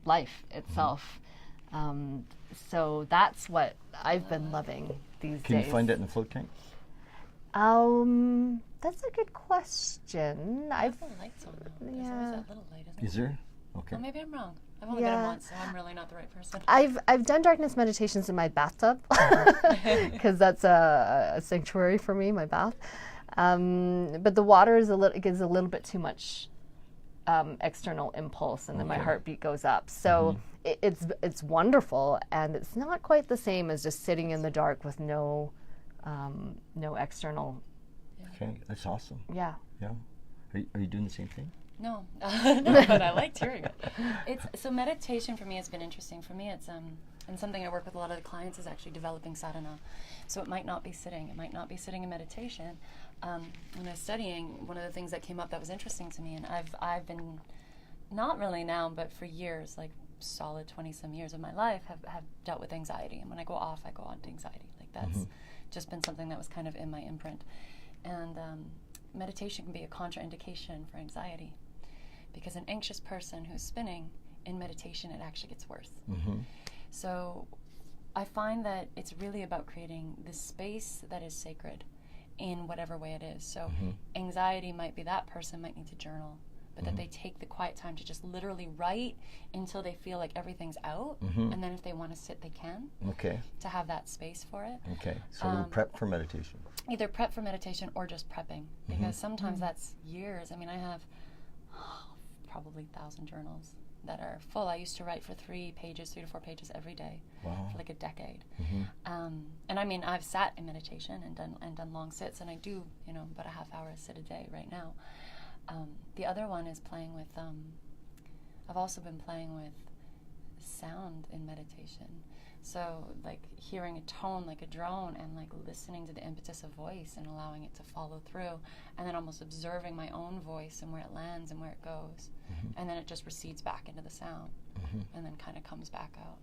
Speaker 2: life itself. So that's what I've been loving these days.
Speaker 1: Can you find that in the float tank?
Speaker 2: That's a good question.
Speaker 3: The lights on though. There's always that little light, isn't
Speaker 1: Is there? Okay.
Speaker 3: Well, maybe I'm wrong. I've only been in once, so I'm really not the right person.
Speaker 2: I've done darkness meditations in my bathtub because that's a sanctuary for me, my bath. But the water gives a little bit too much external impulse, and then my heartbeat goes up. So it's wonderful, and it's not quite the same as just sitting in the dark with no external.
Speaker 1: Okay, that's awesome.
Speaker 2: Yeah.
Speaker 1: Yeah. Are you doing the same thing?
Speaker 3: No, but I liked hearing it. So meditation for me has been interesting. For me, it's and something I work with a lot of the clients is actually developing sadhana. So it might not be sitting. It might not be sitting in meditation. When I was studying, one of the things that came up that was interesting to me, and I've been, not really now, but for years, like solid 20-some years of my life, have dealt with anxiety. And when I go off, I go on to anxiety. Like that's just been something that was kind of in my imprint. And meditation can be a contraindication for anxiety. Because an anxious person who's spinning in meditation, it actually gets worse. So I find that it's really about creating this space that is sacred in whatever way it is. So anxiety might be that person might need to journal, but that they take the quiet time to just literally write until they feel like everything's out. And then if they want to sit, they can. Okay. To have that space for it.
Speaker 1: Okay. So we'll prep for meditation.
Speaker 3: Either prep for meditation or just prepping. Because sometimes that's years. I mean, I have probably 1,000 journals that are full. I used to write for 3 to 4 pages every day for like a decade. And I mean, I've sat in meditation and done long sits, and I do, about a half hour sit a day right now. The other one is playing with, I've also been playing with sound in meditation. So like hearing a tone like a drone and like listening to the impetus of voice and allowing it to follow through, and then almost observing my own voice and where it lands and where it goes. And then it just recedes back into the sound and then kind of comes back out.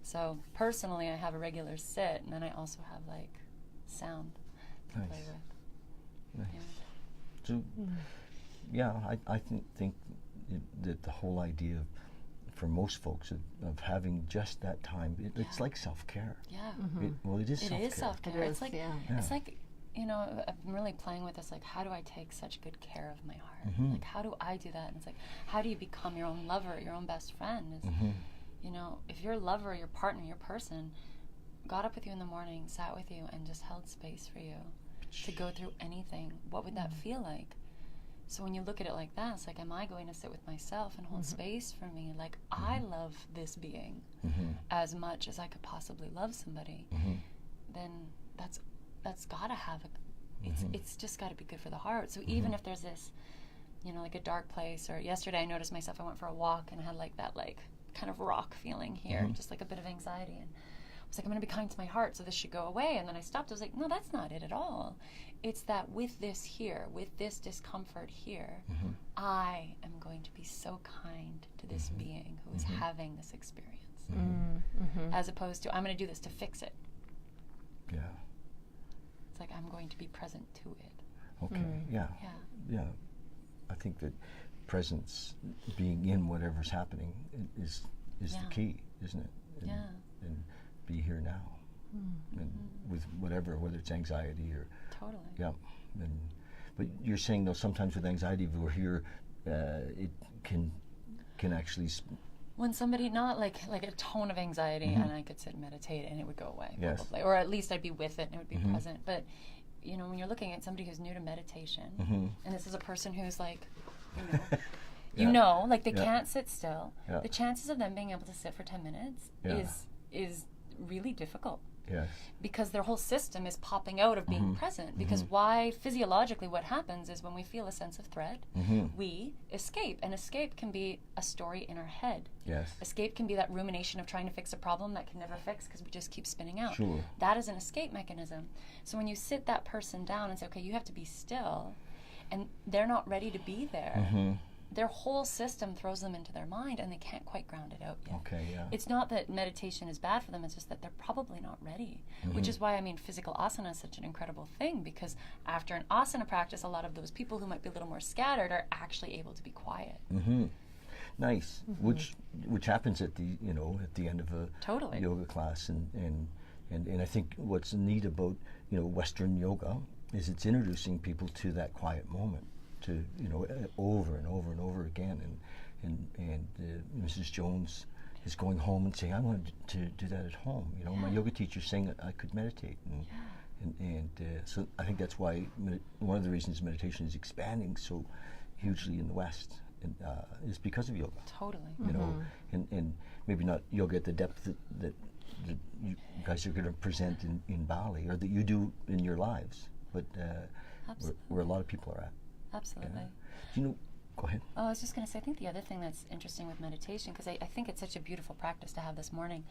Speaker 3: So personally, I have a regular sit, and then I also have like sound to play
Speaker 1: Nice.
Speaker 3: with.
Speaker 1: Nice. So, yeah, I think that the whole idea for most folks of having just that time, it's like self-care.
Speaker 3: Yeah.
Speaker 1: It is self-care.
Speaker 3: It is self-care.
Speaker 2: It
Speaker 3: It's
Speaker 2: is,
Speaker 3: like,
Speaker 2: yeah.
Speaker 3: it's like, you know, I'm really playing with this, like, how do I take such good care of my heart? Like, how do I do that? And it's like, how do you become your own lover, your own best friend? Is, you know, if your lover, your partner, your person got up with you in the morning, sat with you, and just held space for you to go through anything, what would that feel like? So when you look at it like that, it's like, am I going to sit with myself and hold space for me? Like, I love this being as much as I could possibly love somebody. Then that's got to have it's just got to be good for the heart. So even if there's this, you know, like a dark place, or yesterday I noticed myself, I went for a walk and I had like that like kind of rock feeling here, just like a bit of anxiety, and I was like, I'm going to be kind to my heart, so this should go away. And then I stopped. I was like, no, that's not it at all. It's that with this here, with this discomfort here, I am going to be so kind to this being who is having this experience, as opposed to I'm going to do this to fix it.
Speaker 1: Yeah.
Speaker 3: It's like I'm going to be present to it.
Speaker 1: Okay. Yeah. I think that presence, being in whatever's happening, is the key, isn't it? And be here now, and with whatever, whether it's anxiety or
Speaker 3: Totally.
Speaker 1: But you're saying though, sometimes with anxiety, if we're here, it can actually.
Speaker 3: When somebody, not like a tone of anxiety, and I could sit and meditate and it would go away,
Speaker 1: Yes.
Speaker 3: probably, or at least I'd be with it and it would be present. But you know, when you're looking at somebody who's new to meditation, and this is a person who's like, you know, like they can't sit still, the chances of them being able to sit for 10 minutes is really difficult.
Speaker 1: Yes.
Speaker 3: Because their whole system is popping out of being present. Because why, physiologically, what happens is when we feel a sense of threat, we escape. And escape can be a story in our head.
Speaker 1: Yes.
Speaker 3: Escape can be that rumination of trying to fix a problem that can never fix because we just keep spinning out.
Speaker 1: Sure.
Speaker 3: That is an escape mechanism. So when you sit that person down and say, okay, you have to be still, and they're not ready to be there, their whole system throws them into their mind and they can't quite ground it out yet.
Speaker 1: Okay, yeah.
Speaker 3: It's not that meditation is bad for them, it's just that they're probably not ready, which is why, I mean, physical asana is such an incredible thing, because after an asana practice, a lot of those people who might be a little more scattered are actually able to be quiet.
Speaker 1: Nice. Which happens at the end of a
Speaker 3: Totally.
Speaker 1: yoga class, and I think what's neat about Western yoga is it's introducing people to that quiet moment, to over and over and over again, and Mrs. Jones is going home and saying, I wanted to do that at home. My yoga teacher's saying that I could meditate, and so I think that's why one of the reasons meditation is expanding so hugely in the West is because of yoga.
Speaker 3: Totally.
Speaker 1: And maybe not yoga at the depth that you guys are going to present in Bali, or that you do in your lives, but where a lot of people are at.
Speaker 3: Absolutely.
Speaker 1: Go ahead.
Speaker 3: Oh, I was just going to say, I think the other thing that's interesting with meditation, because I think it's such a beautiful practice to have this morning,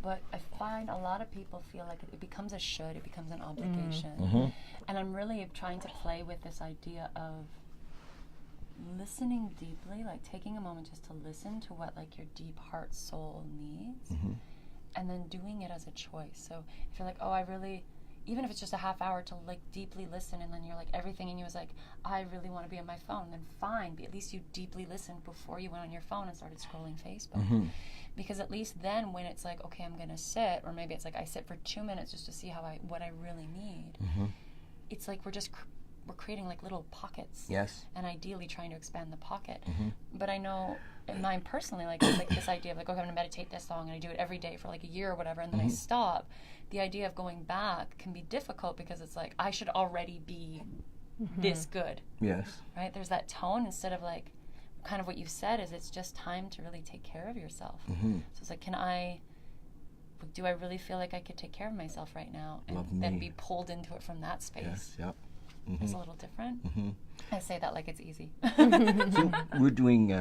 Speaker 3: but I find a lot of people feel like it becomes a should, it becomes an obligation. And I'm really trying to play with this idea of listening deeply, like taking a moment just to listen to what like your deep heart soul needs, and then doing it as a choice. So if you're like, oh, I really, even if it's just a half hour to like deeply listen, and then you're like, everything in you is like, I really want to be on my phone, then fine, but at least you deeply listened before you went on your phone and started scrolling Facebook. Because at least then when it's like, okay, I'm gonna sit, or maybe it's like I sit for 2 minutes just to see what I really need, it's like we're creating like little pockets.
Speaker 1: Yes.
Speaker 3: And ideally trying to expand the pocket. But I know in mine personally, like it's like this idea of like, okay, I'm gonna meditate this long, and I do it every day for like a year or whatever, and then I stop. The idea of going back can be difficult because it's like I should already be this good.
Speaker 1: Yes.
Speaker 3: Right? There's that tone instead of like kind of what you said is it's just time to really take care of yourself. So it's like, do I really feel like I could take care of myself right now, and then be pulled into it from that space?
Speaker 1: Yes. Yep.
Speaker 3: It's a little different. I say that like it's easy.
Speaker 1: So we're doing.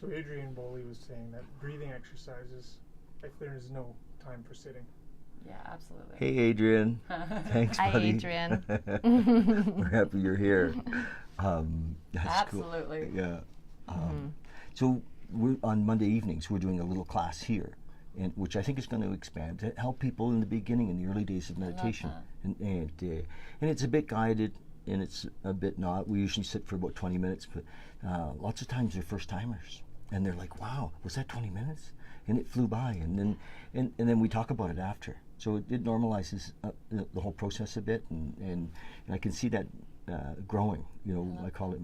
Speaker 4: So Adrian Bowley was saying that breathing exercises, if there is no time for sitting.
Speaker 3: Yeah, absolutely.
Speaker 1: Hey, Adrian. Thanks,
Speaker 2: Hi,
Speaker 1: buddy.
Speaker 2: Adrian.
Speaker 1: We're happy you're here. That's
Speaker 3: Absolutely.
Speaker 1: cool. Yeah. So we're on Monday evenings. We're doing a little class here, and which I think is going to expand to help people in the beginning, in the early days of meditation. And it's a bit guided, and it's a bit not. We usually sit for about 20 minutes, but lots of times they're first timers, and they're like, "Wow, was that 20 minutes?" And it flew by, and then we talk about it after. So it normalizes the whole process a bit, and I can see that growing. You know, I call it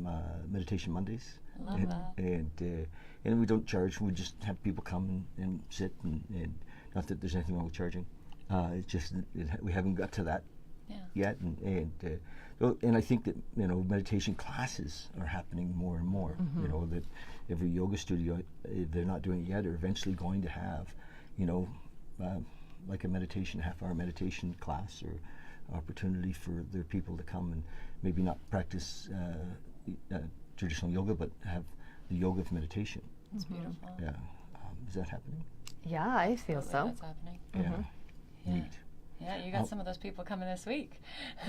Speaker 1: Meditation Mondays.
Speaker 3: I love that.
Speaker 1: And we don't charge. We just have people come and sit, and not that there's anything wrong with charging. It's just we haven't got to that yet, and I think that, you know, meditation classes are happening more and more. You know, that every yoga studio, if they're not doing it yet, are eventually going to have, you know, like a half-hour meditation class or opportunity for their people to come and maybe not practice traditional yoga, but have the yoga of meditation.
Speaker 3: It's beautiful.
Speaker 1: Yeah. Is that happening?
Speaker 2: Yeah, I feel so.
Speaker 3: That's happening.
Speaker 1: Yeah. Neat.
Speaker 3: Yeah, you got some of those people coming this week.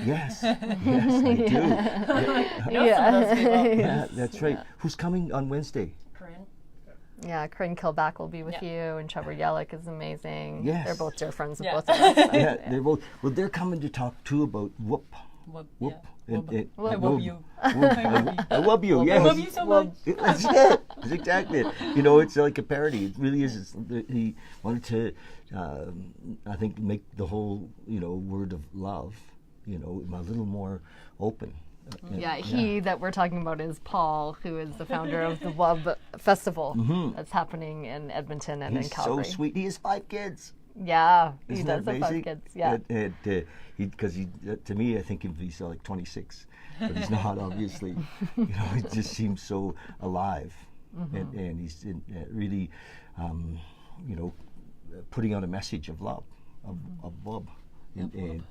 Speaker 1: Yes, yes, I do.
Speaker 3: You know some of those people.
Speaker 1: Yeah, that's right. Who's coming on Wednesday?
Speaker 3: Corinne.
Speaker 2: Yeah, Corinne Kilback will be with you, and Trevor Yellick is amazing.
Speaker 1: Yes.
Speaker 2: They're both dear friends of
Speaker 3: Yeah.
Speaker 2: both of us. So,
Speaker 1: Yeah, they're both. Well, they're coming to talk too about whoop.
Speaker 3: Whoop.
Speaker 1: Whoop.
Speaker 3: Yeah.
Speaker 1: I
Speaker 3: love you.
Speaker 1: I love you. Yes.
Speaker 3: I love you so much.
Speaker 1: That's it. That's exactly it. You know, it's like a parody. It really is. He wanted to, I think, make the whole, you know, word of love, you know, a little more open.
Speaker 2: Yeah, he that we're talking about is Paul, who is the founder of the WUB Festival that's happening in Edmonton and
Speaker 1: He's
Speaker 2: in Calgary.
Speaker 1: so sweet. He has 5 kids.
Speaker 2: Yeah, he
Speaker 1: Isn't
Speaker 2: does
Speaker 1: that
Speaker 2: have 5
Speaker 1: basic?
Speaker 2: kids. Yeah.
Speaker 1: Because he, to me, I think he's like 26, but he's not, obviously. You know, he just seems so alive, and he's really, you know, putting out a message of love, of love. And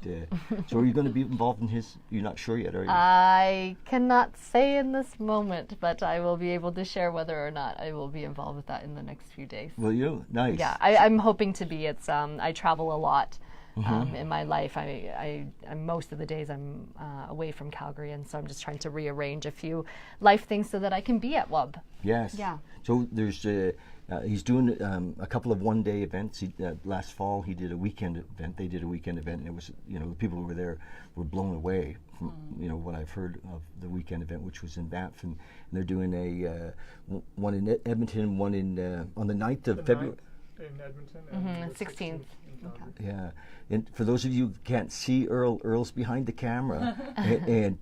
Speaker 1: so are you going to be involved in his, you're not sure yet, are you?
Speaker 2: I cannot say in this moment, but I will be able to share whether or not I will be involved with that in the next few days.
Speaker 1: Will you? Nice.
Speaker 2: Yeah, I'm hoping to be. It's I travel a lot in my life. I most of the days I'm away from Calgary, and so I'm just trying to rearrange a few life things so that I can be at WUB.
Speaker 1: Yes.
Speaker 2: Yeah.
Speaker 1: So there's he's doing a couple of one-day events. Last fall he did a weekend event. They did a weekend event, and it was, you know, the people who were there were blown away from you know, what I've heard of the weekend event, which was in Banff, and they're doing a one in Edmonton, one in on the 9th of February.
Speaker 4: In Edmonton and the
Speaker 2: 16th.
Speaker 4: in Calgary.
Speaker 1: Yeah, and for those of you who can't see Earl's behind the camera, and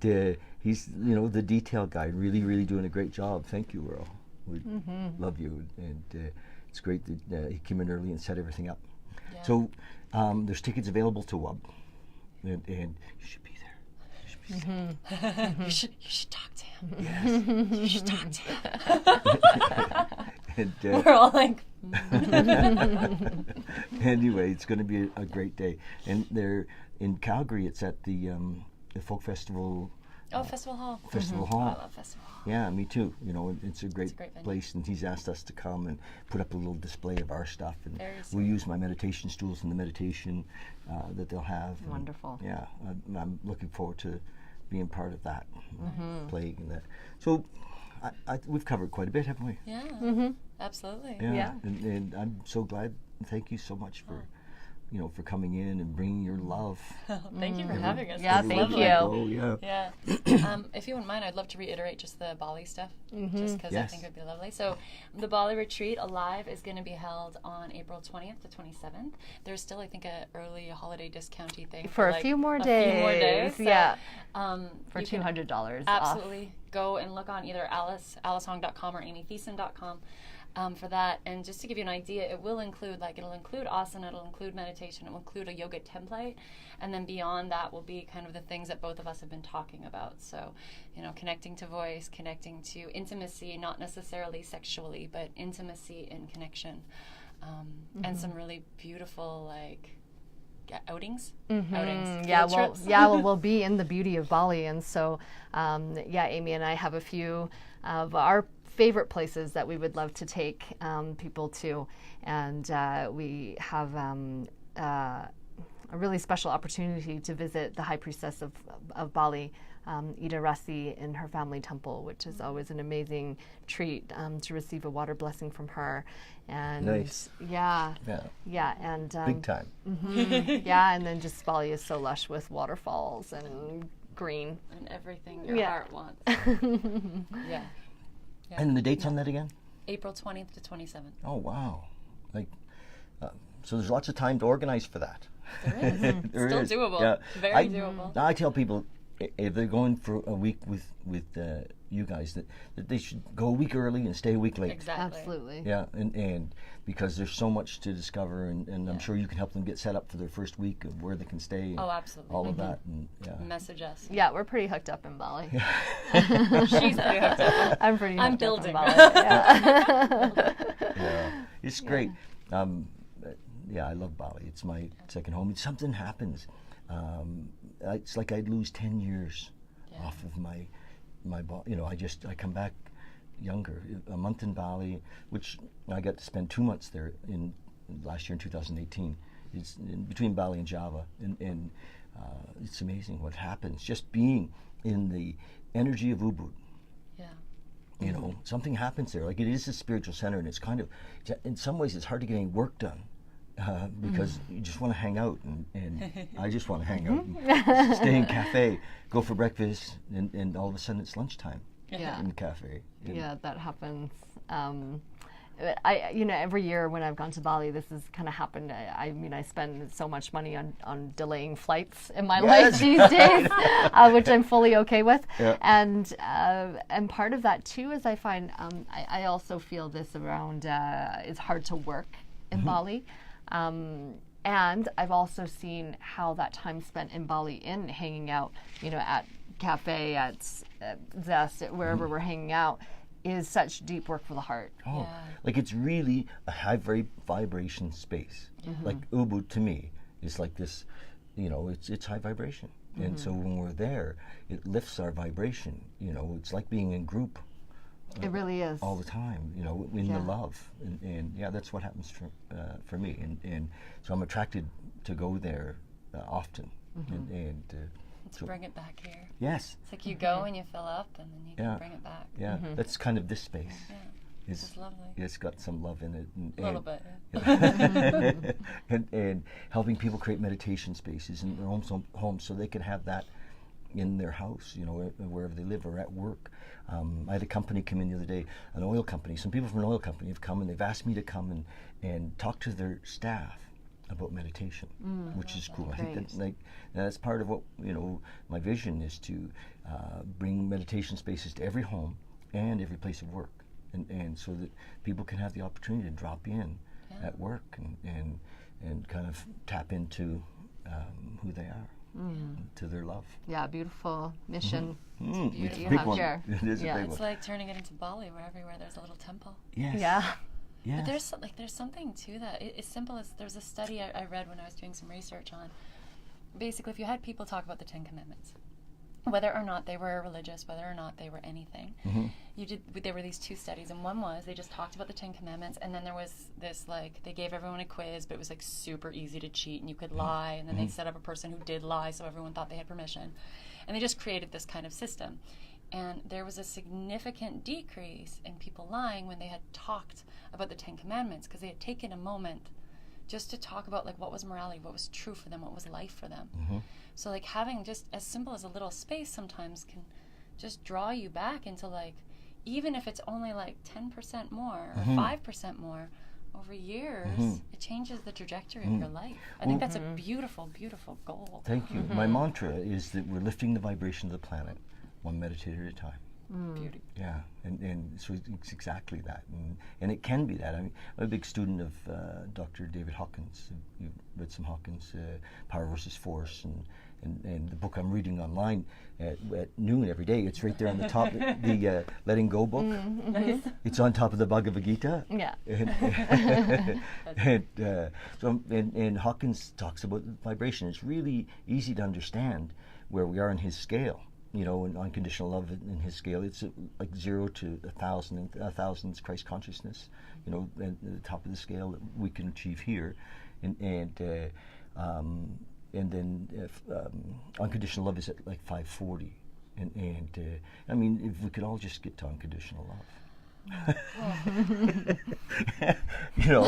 Speaker 1: he's, you know, the detail guy, really doing a great job. Thank you, Earl. We love you, and it's great that he came in early and set everything up.
Speaker 3: Yeah.
Speaker 1: So there's tickets available to WUB, and you should be there. You should be there.
Speaker 3: You should talk to him.
Speaker 1: Yes.
Speaker 3: You should talk to him.
Speaker 1: And,
Speaker 3: We're all like,
Speaker 1: anyway, it's going to be a great day. And they're in Calgary. It's at the Folk Festival.
Speaker 3: Festival Hall.
Speaker 1: Festival
Speaker 3: Oh,
Speaker 1: Hall.
Speaker 3: I love Festival Hall.
Speaker 1: Yeah, me too. You know, it's a great
Speaker 3: great venue.
Speaker 1: place, and he's asked us to come and put up a little display of our stuff, and
Speaker 3: Very
Speaker 1: we'll
Speaker 3: sweet.
Speaker 1: use my meditation stools and the meditation that they'll have. And
Speaker 2: Wonderful.
Speaker 1: yeah, I'm looking forward to being part of that, playing in that. So we've covered quite a bit, haven't we?
Speaker 3: Yeah. Absolutely.
Speaker 2: Yeah.
Speaker 1: And I'm so glad. Thank you so much for, you know, for coming in and bringing your love.
Speaker 3: Thank you for having us.
Speaker 2: Yeah,
Speaker 3: This is
Speaker 2: thank
Speaker 3: lovely.
Speaker 2: you.
Speaker 1: Oh yeah.
Speaker 3: Yeah. If you wouldn't mind, I'd love to reiterate just the Bali stuff, just because I
Speaker 1: Yes.
Speaker 3: think it would be lovely. So, the Bali retreat Alive is going to be held on April 20th to 27th. There's still, I think, a early holiday discounty thing
Speaker 2: For a
Speaker 3: like
Speaker 2: few more
Speaker 3: a few more
Speaker 2: days,
Speaker 3: So,
Speaker 2: yeah. For
Speaker 3: you can
Speaker 2: $200 off.
Speaker 3: absolutely go and look on either alicehong.com or amythiessen.com. For that, and just to give you an idea, it will include, like, it'll include asana, it'll include meditation, it will include a yoga template, and then beyond that will be kind of the things that both of us have been talking about. So, you know, connecting to voice, connecting to intimacy, not necessarily sexually, but intimacy and connection, and some really beautiful, like, outings. Outings.
Speaker 2: Yeah,
Speaker 3: field
Speaker 2: well,
Speaker 3: trips.
Speaker 2: well, we'll be in the beauty of Bali, and so, yeah, Amy and I have a few of our favorite places that we would love to take people to, and we have a really special opportunity to visit the High Priestess of Bali, Ida Russi in her family temple, which is always an amazing treat to receive a water blessing from her. And
Speaker 1: Nice.
Speaker 2: yeah, and
Speaker 1: Big time.
Speaker 2: yeah, and then just Bali is so lush with waterfalls and green.
Speaker 3: And everything your
Speaker 2: Yeah.
Speaker 3: heart wants. Yeah.
Speaker 1: And the dates on that again?
Speaker 3: April 20th to 27th.
Speaker 1: Oh, wow. Like, so there's lots of time to organize for that.
Speaker 3: There is.
Speaker 1: There
Speaker 3: Still
Speaker 1: is.
Speaker 3: doable.
Speaker 1: Yeah.
Speaker 3: Very doable.
Speaker 1: I tell people, if they're going for a week with you guys, that they should go a week early and stay a week late.
Speaker 3: Exactly.
Speaker 2: Absolutely.
Speaker 1: Yeah, and because there's so much to discover, and I'm sure you can help them get set up for their first week of where they can stay. And
Speaker 3: Oh, absolutely.
Speaker 1: all of that, and
Speaker 3: Message us.
Speaker 2: Yeah, we're pretty hooked up in Bali.
Speaker 3: She's pretty hooked up.
Speaker 2: I'm pretty hooked
Speaker 3: I'm
Speaker 2: up
Speaker 3: building.
Speaker 2: in Bali. Yeah.
Speaker 1: yeah, it's great. Yeah, I love Bali. It's my second home. Something happens. It's like I'd lose 10 years off of my you know, I come back younger. A month in Bali, which I got to spend 2 months there in last year in 2018. It's in between Bali and Java, and it's amazing what happens just being in the energy of Ubud.
Speaker 3: Yeah.
Speaker 1: You know, something happens there. Like, it is a spiritual center, and it's kind of, in some ways, it's hard to get any work done. Because you just want to hang out, and I just want to hang out and stay in cafe, go for breakfast, and all of a sudden it's lunchtime
Speaker 2: Yeah.
Speaker 1: in the cafe. And
Speaker 2: Yeah, that happens. Every year when I've gone to Bali, this has kind of happened. I mean, I spend so much money on delaying flights in my life these days, which I'm fully okay with.
Speaker 1: Yeah.
Speaker 2: And part of that too is I find I also feel this around it's hard to work in Bali. And I've also seen how that time spent in Bali in hanging out, at cafe, at Zest, at wherever we're hanging out, is such deep work for the heart.
Speaker 1: Oh, like, it's really a high vibration space. Like, Ubud to me is like this, it's high vibration. And so when we're there, it lifts our vibration. It's like being in group.
Speaker 2: It really is.
Speaker 1: All the time, in the love, and that's what happens for me, and so I'm attracted to go there often, and
Speaker 3: To bring it back here.
Speaker 1: yes,
Speaker 3: It's like you go and you fill up, and then you can bring it back.
Speaker 1: yeah, that's kind of this space.
Speaker 3: Yeah.
Speaker 1: It's
Speaker 3: lovely.
Speaker 1: It's got some love in it,
Speaker 3: A little bit.
Speaker 1: and helping people create meditation spaces in their homes so they can have that in their house, wherever they live or at work. I had a company come in the other day, an oil company. Some people from an oil company have come, and they've asked me to come and talk to their staff about meditation, which is cool. I think that's part of what, my vision is to bring meditation spaces to every home and every place of work, and so that people can have the opportunity to drop in at work and kind of tap into who they are. To their love.
Speaker 2: Yeah, beautiful mission.
Speaker 1: It's a
Speaker 2: You
Speaker 1: big
Speaker 2: have
Speaker 1: one.
Speaker 2: here.
Speaker 1: It is a big
Speaker 3: It's
Speaker 1: one.
Speaker 3: like turning it into Bali, where everywhere there's a little temple.
Speaker 1: Yes.
Speaker 2: Yeah.
Speaker 1: Yes.
Speaker 3: But there's something to that. It's simple as there's a study I read when I was doing some research on. Basically, if you had people talk about the 10 Commandments, whether or not they were religious, whether or not they were anything, there were these two studies, and one was they just talked about the 10 Commandments, and then there was this, they gave everyone a quiz, but it was super easy to cheat, and you could lie, and then they set up a person who did lie, so everyone thought they had permission, and they just created this kind of system. And there was a significant decrease in people lying when they had talked about the 10 Commandments, because they had taken a moment just to talk about what was morality, what was true for them, what was life for them. So having just as simple as a little space sometimes can just draw you back into even if it's only 10% more or 5% more over years, it changes the trajectory of your life. I think that's a beautiful, beautiful goal.
Speaker 1: Thank you. My mantra is that we're lifting the vibration of the planet one meditator at a time.
Speaker 3: Beauty.
Speaker 1: Yeah, and so it's exactly that, and it can be that. I'm a big student of Dr. David Hawkins. You've read some Hawkins, Power versus Force, and the book I'm reading online at noon every day. It's right there on the top, the Letting Go book.
Speaker 3: Nice.
Speaker 1: It's on top of the Bhagavad Gita.
Speaker 2: Yeah.
Speaker 1: And Hawkins talks about vibration. It's really easy to understand where we are in his scale. In unconditional love in his scale, it's like 0 to 1,000, and 1,000 is Christ consciousness. And the top of the scale that we can achieve here, and then unconditional love is at 540, I mean, if we could all just get to unconditional love. You know,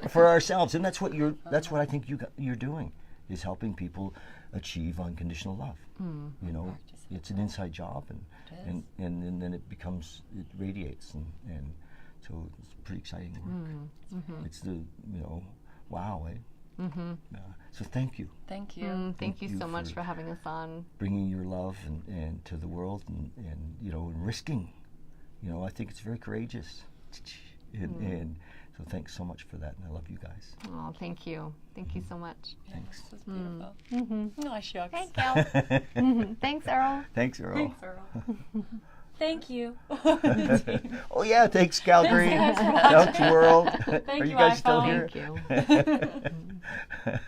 Speaker 1: for ourselves, and that's what I think you're doing, is helping people achieve unconditional love. You know, it's an inside job, and then it radiates, and so it's pretty exciting work. It's wow, eh? So thank you.
Speaker 3: Thank you.
Speaker 2: Thank you so much for having us on.
Speaker 1: Bringing your love and to the world, and and risking. I think it's very courageous. And so thanks so much for that, and I love you guys.
Speaker 2: Oh, thank you. Thank you so much.
Speaker 1: Thanks.
Speaker 3: This is beautiful. Oh, shucks.
Speaker 2: Thank you. Thanks, Earl.
Speaker 1: Thanks, Earl.
Speaker 3: Thank you.
Speaker 1: Oh yeah, thanks, Calgary. Thanks, World.
Speaker 3: Thank
Speaker 1: Are you
Speaker 3: you,
Speaker 1: guys still
Speaker 3: iPhone.
Speaker 1: here?
Speaker 2: Thank you.